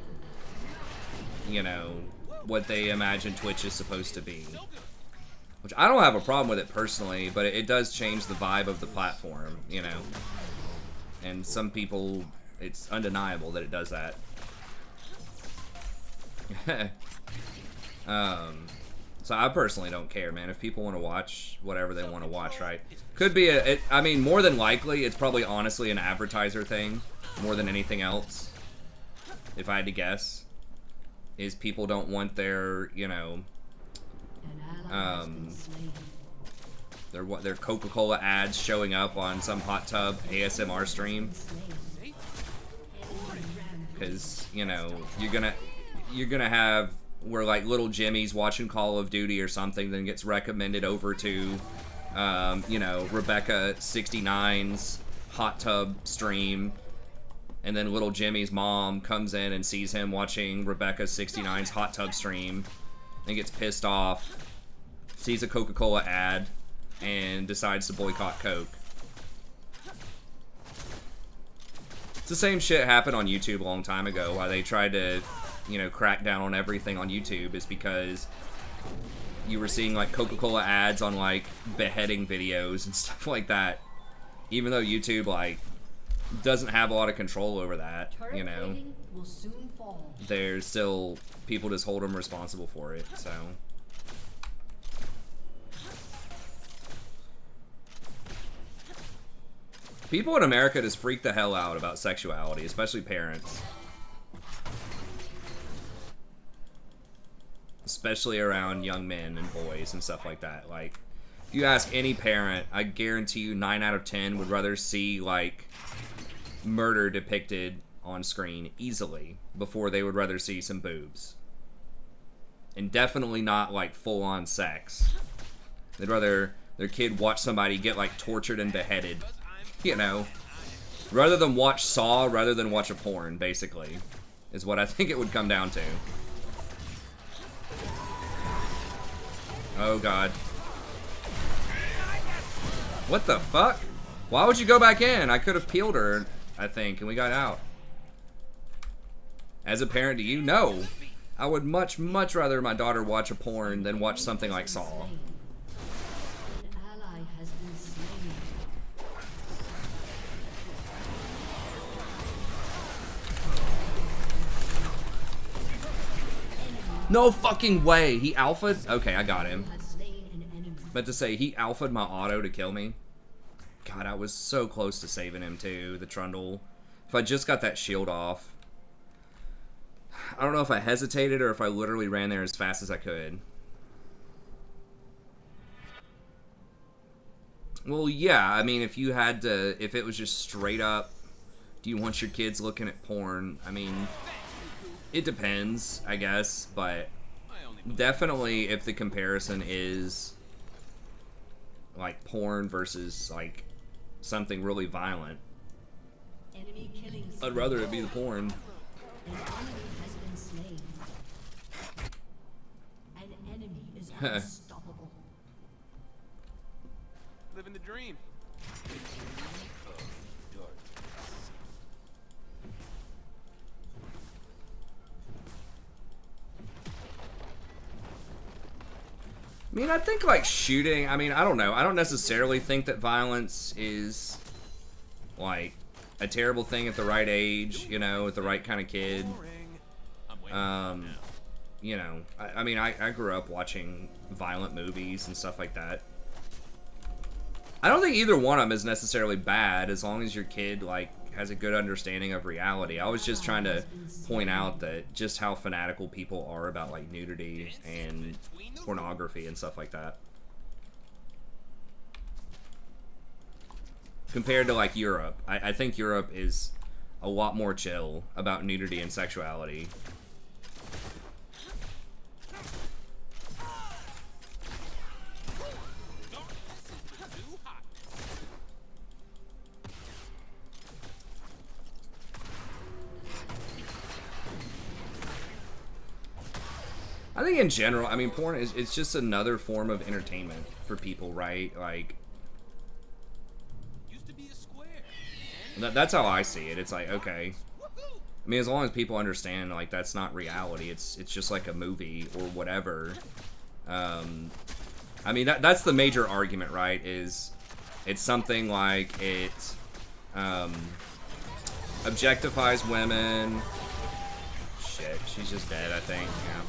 you know, what they imagine Twitch is supposed to be. Which I don't have a problem with it personally, but it does change the vibe of the platform, you know. And some people, it's undeniable that it does that. So I personally don't care, man. If people want to watch whatever they want to watch, right? Could be I mean, more than likely, it's probably honestly an advertiser thing more than anything else. If I had to guess, is people don't want their, you know, An ally has been slain. their Coca-Cola ads showing up on some hot tub ASMR stream. Because, you know, you're gonna have where like little Jimmy's watching Call of Duty or something, then gets recommended over to, you know, Rebecca 69's hot tub stream, and then little Jimmy's mom comes in and sees him watching Rebecca 69's hot tub stream, and gets pissed off, sees a Coca-Cola ad, and decides to boycott Coke. It's the same shit happened on YouTube a long time ago, why they tried to, you know, crack down on everything on YouTube, is because you were seeing like Coca-Cola ads on like beheading videos and stuff like that. Even though YouTube like doesn't have a lot of control over that, you know, Plating will soon fall. there's still people just hold them responsible for it. So people in America just freak the hell out about sexuality, especially parents. Especially around young men and boys and stuff like that. Like, if you ask any parent, I guarantee you 9 out of 10 would rather see, like, murder depicted on screen easily before they would rather see some boobs. And definitely not, like, full-on sex. They'd rather their kid watch somebody get, like, tortured and beheaded. You know? Rather than watch Saw, rather than watch a porn, basically. Is what I think it would come down to. Oh, God. What the fuck? Why would you go back in? I could have peeled her, I think, and we got out. As a parent, do you know? I would much, much rather my daughter watch a porn than watch something like Saw. An ally has been slain. No fucking way. He alpha'd? Okay, I got him. Has slain an enemy. But to say, he alpha'd my auto to kill me. God, I was so close to saving him too, the Trundle. If I just got that shield off. I don't know if I hesitated or if I literally ran there as fast as I could. Well, yeah, I mean, if you had to, if it was just straight up, do you want your kids looking at porn? I mean, it depends, I guess, but definitely if the comparison is like porn versus like something really violent, Enemy killing. I'd rather it be the porn. An enemy has been slain. An enemy is unstoppable. Living the dream. I mean, I think like shooting, I mean, I don't know. I don't necessarily think that violence is like a terrible thing at the right age, you know, with the right kind of kid. You know, I mean, I grew up watching violent movies and stuff like that. I don't think either one of them is necessarily bad as long as your kid like has a good understanding of reality. I was just trying to point out that just how fanatical people are about like nudity and pornography and stuff like that. Compared to like Europe. I think Europe is a lot more chill about nudity and sexuality. I think in general, I mean, porn is it's just another form of entertainment for people, right? Like, Used to be a square. that's how I see it. It's like, okay, I mean, as long as people understand, like, that's not reality. It's just like a movie or whatever. I mean, that's the major argument, right? Is it's something like it objectifies women. Shit, she's just dead, I think. Yeah.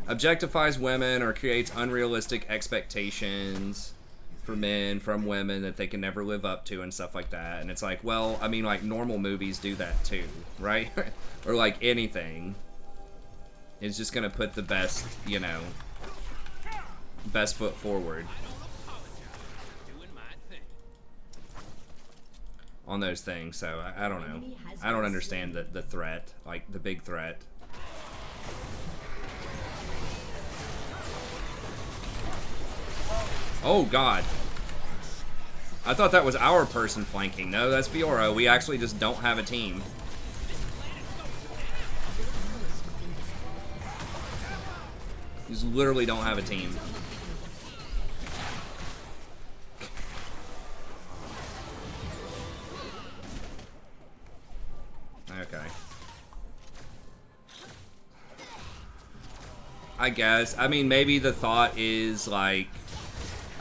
Objectifies women or creates unrealistic expectations for men from women that they can never live up to and stuff like that. And it's like, well, I mean, like normal movies do that too, right? Or like anything. is just gonna put the best, you know, best foot forward Doing my thing. on those things. So I don't know. I don't understand the threat, like the big threat. Oh God. I thought that was our person flanking. No, that's Fiora. We actually just don't have a team. We just literally don't have a team. Okay. I guess. I mean, maybe the thought is like,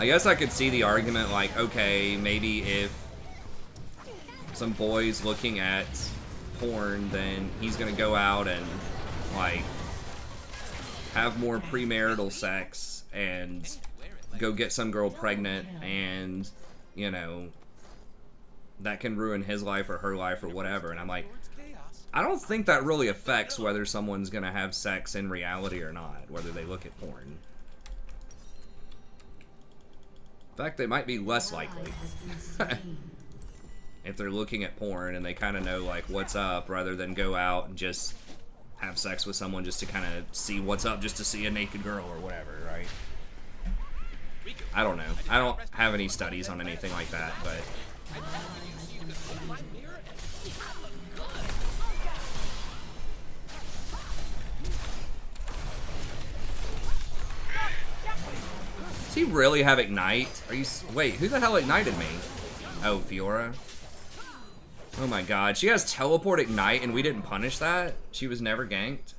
I guess I could see the argument like, okay, maybe if some boy's looking at porn, then he's gonna go out and like have more premarital sex and go get some girl pregnant, and you know, that can ruin his life or her life or whatever. And I'm like, I don't think that really affects whether someone's gonna have sex in reality or not, whether they look at porn. In fact, it might be less likely if they're looking at porn and they kind of know like what's up, rather than go out and just have sex with someone just to kind of see what's up, just to see a naked girl or whatever, right? I don't know. I don't have any studies on anything like that, but does he really have Ignite? Are you? Wait, who the hell ignited me? Oh, Fiora. Oh my God, she has Teleport Ignite and we didn't punish that? She was never ganked?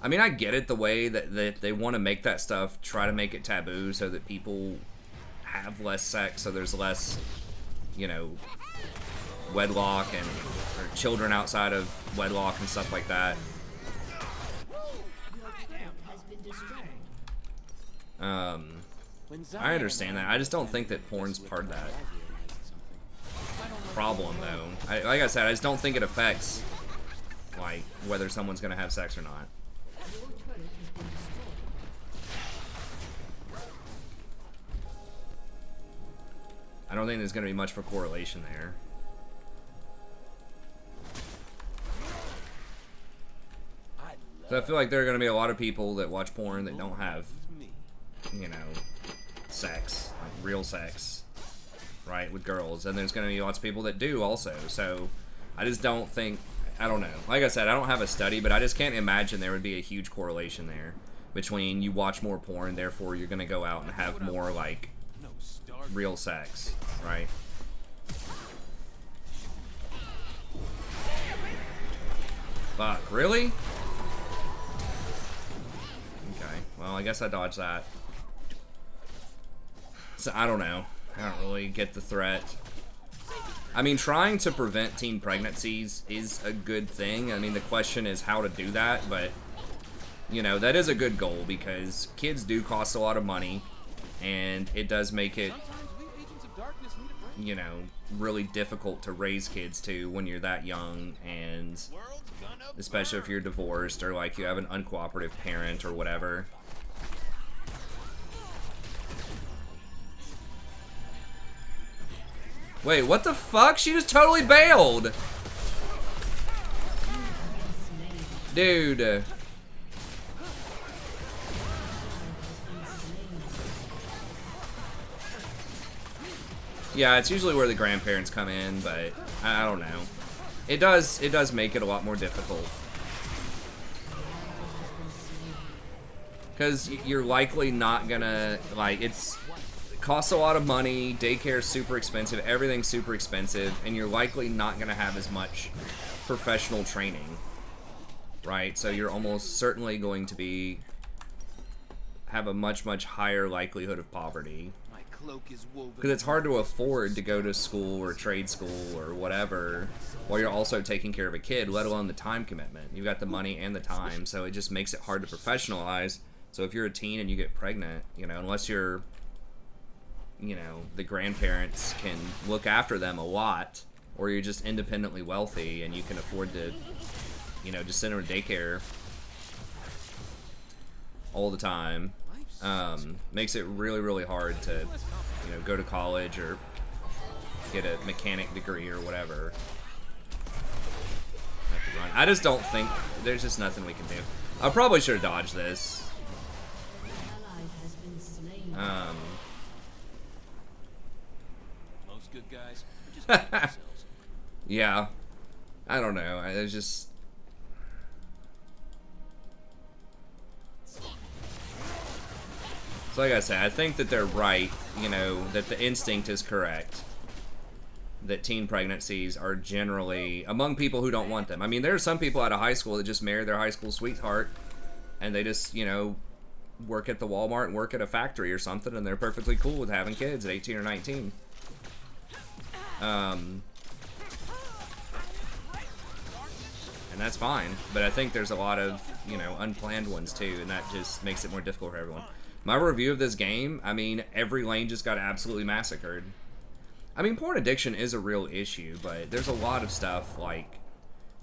I mean, I get it, the way that they want to make that stuff, try to make it taboo so that people have less sex, so there's less, you know, wedlock and or children outside of wedlock and stuff like that. I understand that. I just don't think that porn's part of that problem, though. Like I said, I just don't think it affects, like, whether someone's gonna have sex or not. I don't think there's gonna be much of a correlation there. So I feel like there are gonna be a lot of people that watch porn that don't have, you know, sex, like real sex, right, with girls, and there's gonna be lots of people that do also. So I just don't think, I don't know, like I said, I don't have a study, but I just can't imagine there would be a huge correlation there between you watch more porn, therefore you're gonna go out and have more like real sex, right? Fuck, really? Okay, well, I guess I dodged that. So, I don't know. I don't really get the threat. I mean, trying to prevent teen pregnancies is a good thing. I mean, the question is how to do that, but, you know, that is a good goal because kids do cost a lot of money, and it does make it, you know, really difficult to raise kids too when you're that young, and especially if you're divorced or like you have an uncooperative parent or whatever. Wait, what the fuck? She just totally bailed! Dude. Yeah, it's usually where the grandparents come in, but I don't know. It does make it a lot more difficult. Because you're likely not gonna, like, it costs a lot of money, daycare's super expensive, everything's super expensive, and you're likely not gonna have as much professional training, right? So you're almost certainly going to have a much higher likelihood of poverty. Because it's hard to afford to go to school or trade school or whatever while you're also taking care of a kid, let alone the time commitment. You've got the money and the time, so it just makes it hard to professionalize. So if you're a teen and you get pregnant, you know, unless you're, you know, the grandparents can look after them a lot, or you're just independently wealthy and you can afford to, you know, just send her to daycare all the time. Makes it really, really hard to, you know, go to college or get a mechanic degree or whatever. Have to run. I just don't think there's just nothing we can do. I probably should have dodged this. Most good guys are just killing themselves. Yeah, I don't know. It's just. So like I said, I think that they're right, you know, that the instinct is correct. That teen pregnancies are generally among people who don't want them. I mean, there are some people out of high school that just marry their high school sweetheart and they just, you know, work at the Walmart and work at a factory or something and they're perfectly cool with having kids at 18 or 19. And that's fine. But I think there's a lot of, you know, unplanned ones too, and that just makes it more difficult for everyone. My review of this game, I mean, every lane just got absolutely massacred. I mean, porn addiction is a real issue, but there's a lot of stuff, like,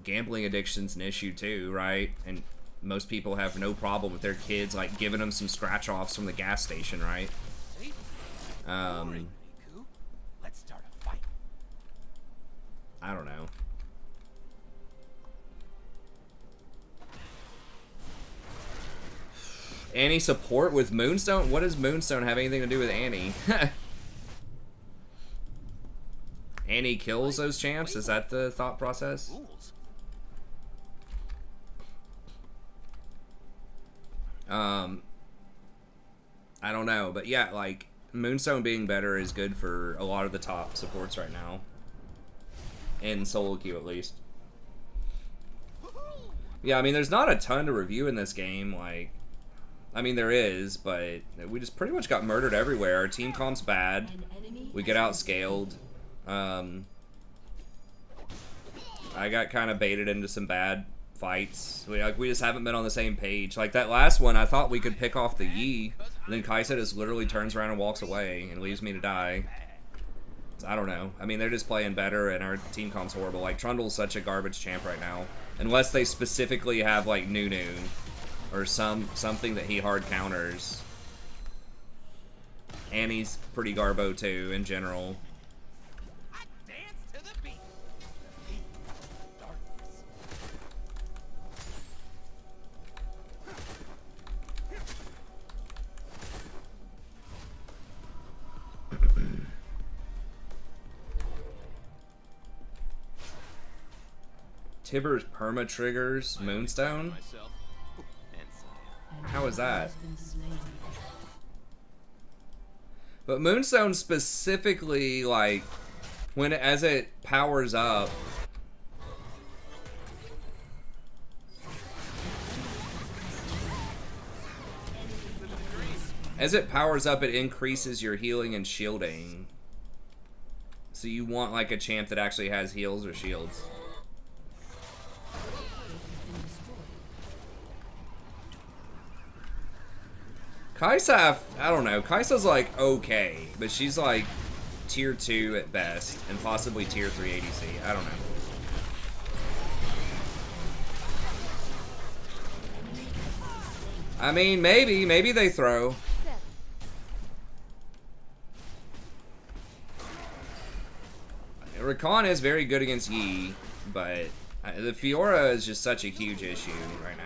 gambling addiction's an issue too, right? And most people have no problem with their kids, like, giving them some scratch-offs from the gas station, right? Let's start a fight. I don't know. Annie support with Moonstone? What does Moonstone have anything to do with Annie? Annie kills those champs? Is that the thought process? I don't know, but yeah, like, Moonstone being better is good for a lot of the top supports right now. In solo queue, at least. Yeah, I mean, there's not a ton to review in this game, like... I mean, there is, but we just pretty much got murdered everywhere. Our team comp's bad. We get outscaled. I got kind of baited into some bad fights. We just haven't been on the same page. Like, that last one, I thought we could pick off the Yi, and then Kaisa just literally turns around and walks away and leaves me to die. So, I don't know. I mean, they're just playing better, and our team comp's horrible. Like, Trundle's such a garbage champ right now. Unless they specifically have, like, Nunu. Or something that he hard counters. Annie's pretty garbo too, in general. I dance to the beat. Tibbers perma triggers Moonstone? How is that? But Moonstone specifically, like, as it powers up, it increases your healing and shielding. So you want, like, a champ that actually has heals or shields. Kaisa, I don't know. Kaisa's like okay, but she's like tier 2 at best, and possibly tier 3 ADC. I don't know. I mean, maybe they throw. Rakan is very good against Yi, but the Fiora is just such a huge issue right now.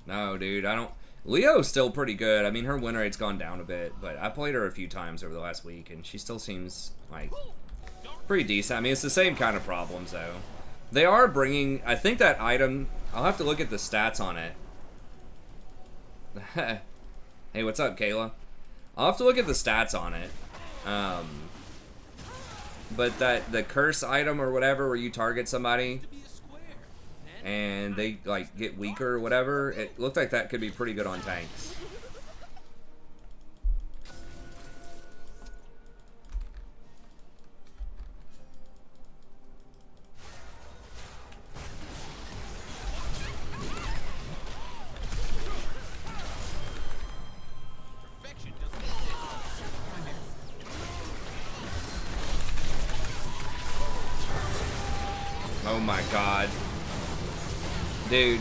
No, dude, I don't... Leo's still pretty good. I mean, her win rate's gone down a bit, but I played her a few times over the last week, and she still seems, like, pretty decent. I mean, it's the same kind of problems, though. They are bringing... I think that item... I'll have to look at the stats on it. Hey, what's up, Kayla? I'll have to look at the stats on it. But the curse item or whatever, where you target somebody... and they, like, get weaker or whatever, it looked like that could be pretty good on tanks. Oh my god. Dude.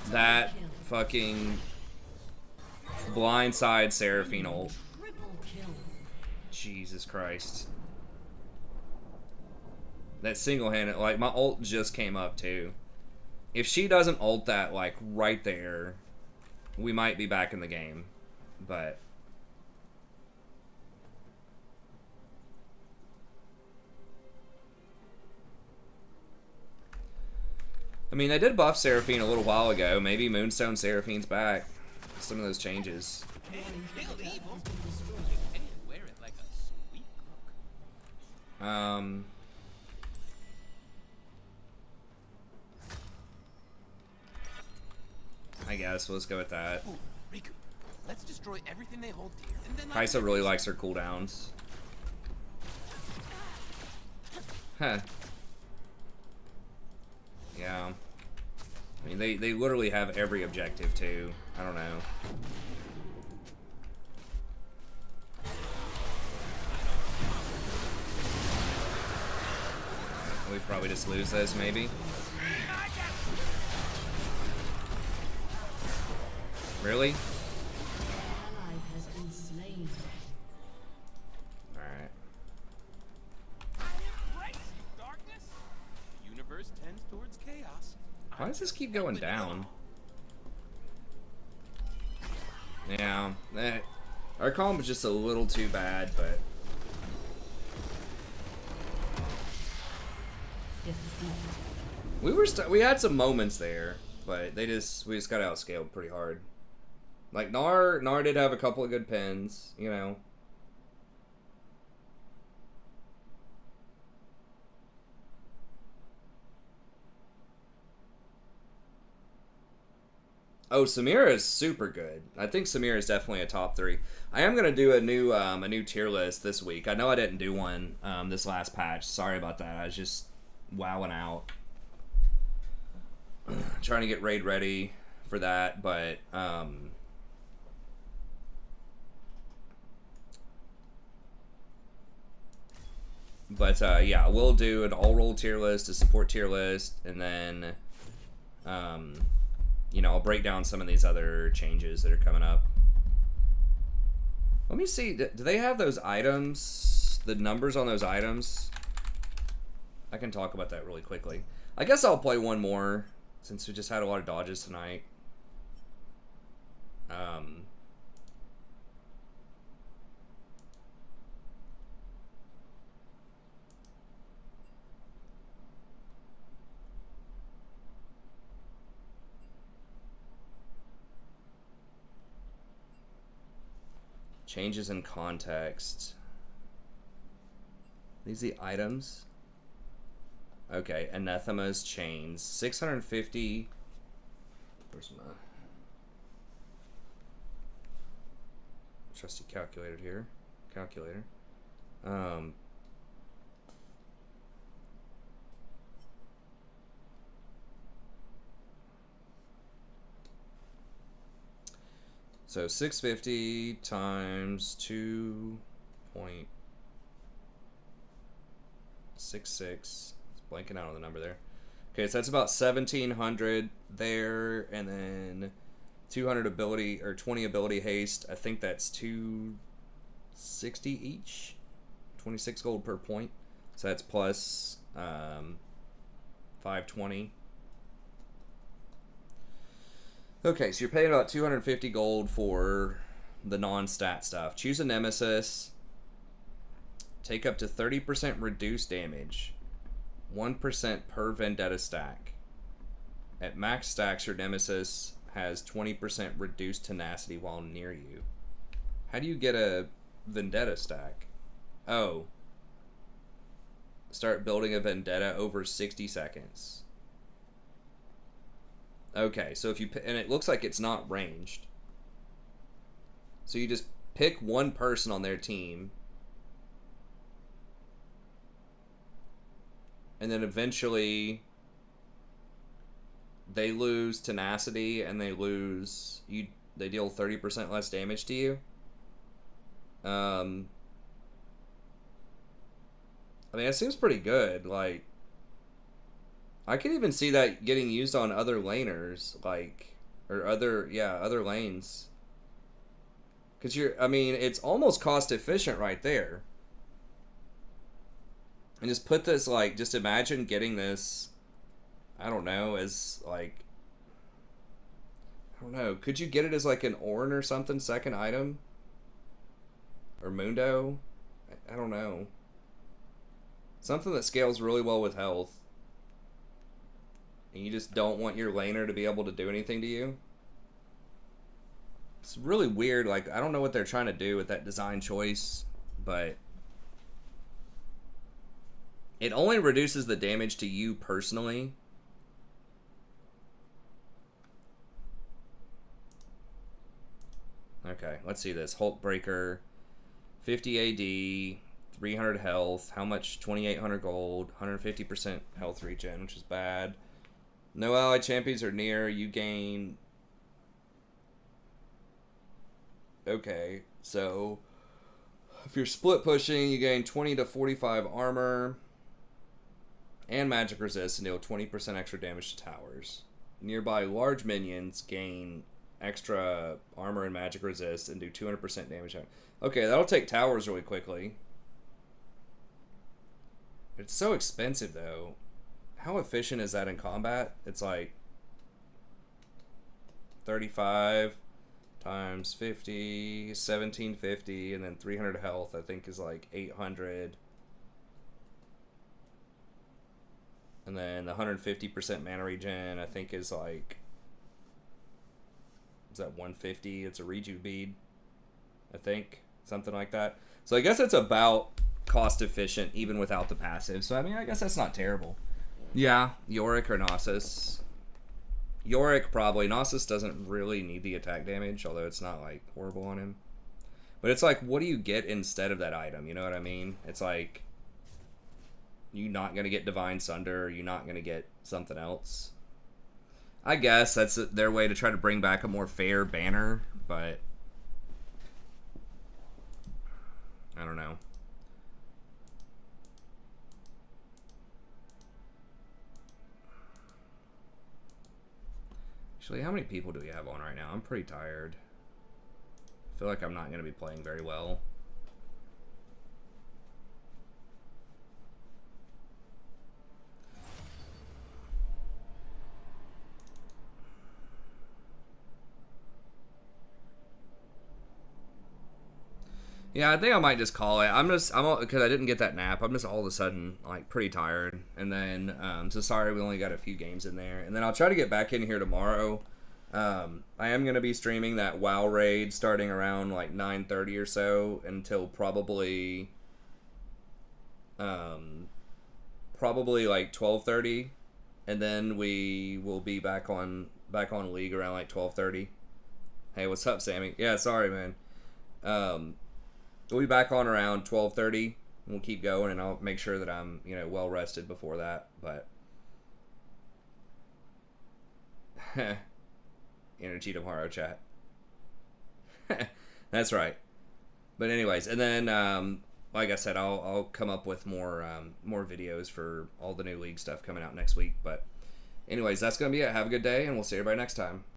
That fucking blindside Seraphine ult. Triple kill. Jesus Christ. That single-handed, like, my ult just came up too. If she doesn't ult that, like, right there, we might be back in the game. But... I mean, they did buff Seraphine a little while ago. Maybe Moonstone Seraphine's back. Some of those changes. Can't kill evil. You can wear it like a sweet crook. I guess let's go with that. Ooh, Riku, let's destroy everything they hold dear, and then Kaisa really likes her cooldowns. Huh. Yeah. I mean, they literally have every objective, too. I don't know. We probably just lose this, maybe. Really? Ally has been slain. Alright. Embrace darkness. The universe tends towards chaos. Why does this keep going down? Yeah. Our column is just a little too bad, but... We had some moments there, but we just got outscaled pretty hard. Like Nar did have a couple of good pins, you know. Oh, Samira is super good. I think Samira is definitely a top 3. I am gonna do a new tier list this week. I know I didn't do one this last patch. Sorry about that. I was just wowing out, trying to get raid ready for that. But yeah, we'll do an all roll tier list, a support tier list, and then you know, I'll break down some of these other changes that are coming up. Let me see. Do they have those items? The numbers on those items? I can talk about that really quickly. I guess I'll play one more since we just had a lot of dodges tonight. Changes in context. These the items. Okay, Anathema's chains. 650. Where's my trusty calculator here? Calculator. So 650 times 2.66. It's blanking out on the number there. Okay, so that's about 1,700 there, and then 200 ability or 20 ability haste. I think that's 260 each. 26 gold per point. So that's plus 520. Okay, so you're paying about 250 gold for the non-stat stuff. Choose a nemesis. Take up to 30% reduced damage. 1% per vendetta stack. At max stacks, your nemesis has 20% reduced tenacity while near you. How do you get a vendetta stack? Oh. Start building a vendetta over 60 seconds. Okay, so if you... And it looks like it's not ranged. So you just pick one person on their team. And then eventually... they lose tenacity and they lose... They deal 30% less damage to you. I mean, it seems pretty good. Like, I could even see that getting used on other laners, like, or other lanes. Because I mean, it's almost cost efficient right there. And just put this, like, just imagine getting this, I don't know, as, like, I don't know, could you get it as, like, an Ornn or something, second item? Or Mundo? I don't know. Something that scales really well with health. And you just don't want your laner to be able to do anything to you. It's really weird. Like, I don't know what they're trying to do with that design choice, but it only reduces the damage to you personally. Okay, let's see this. Hulk Breaker, 50 AD, 300 health. How much? 2,800 gold, 150% health regen, which is bad. No allied champions are near. You gain... Okay, so if you're split pushing, you gain 20 to 45 armor and magic resist and deal 20% extra damage to towers. Nearby large minions gain extra armor and magic resist and do 200% damage. Okay, that'll take towers really quickly. It's so expensive though. How efficient is that in combat? It's like 35 times 50, 1750, and then 300 health, I think, is like 800. And then the 150% mana regen, I think, is like, is that 150? It's a reju bead, I think, something like that. So I guess it's about cost efficient even without the passive. So I mean, I guess that's not terrible. Yeah, Yorick or Gnosis. Yorick probably. Gnosis doesn't really need the attack damage, although it's not like horrible on him. But it's like, what do you get instead of that item? You know what I mean? It's like, you're not going to get Divine Sunder, you're not going to get something else. I guess that's their way to try to bring back a more fair banner, but I don't know. Actually, how many people do we have on right now? I'm pretty tired. I feel like I'm not going to be playing very well. Yeah, I think I might just call it. Because I didn't get that nap. I'm just all of a sudden like pretty tired, and then so sorry we only got a few games in there, and then I'll try to get back in here tomorrow. I am gonna be streaming that WoW raid starting around like 9:30 or so until probably like 12:30, and then we will be back on League around like 12:30. Hey, what's up, Sammy? Yeah, sorry, man. We'll be back on around 12:30. We'll keep going, and I'll make sure that I'm, well rested before that. But energy tomorrow, chat. That's right. But anyways, and then like I said, I'll come up with more videos for all the new league stuff coming out next week. But anyways, that's gonna be it. Have a good day, and we'll see everybody next time.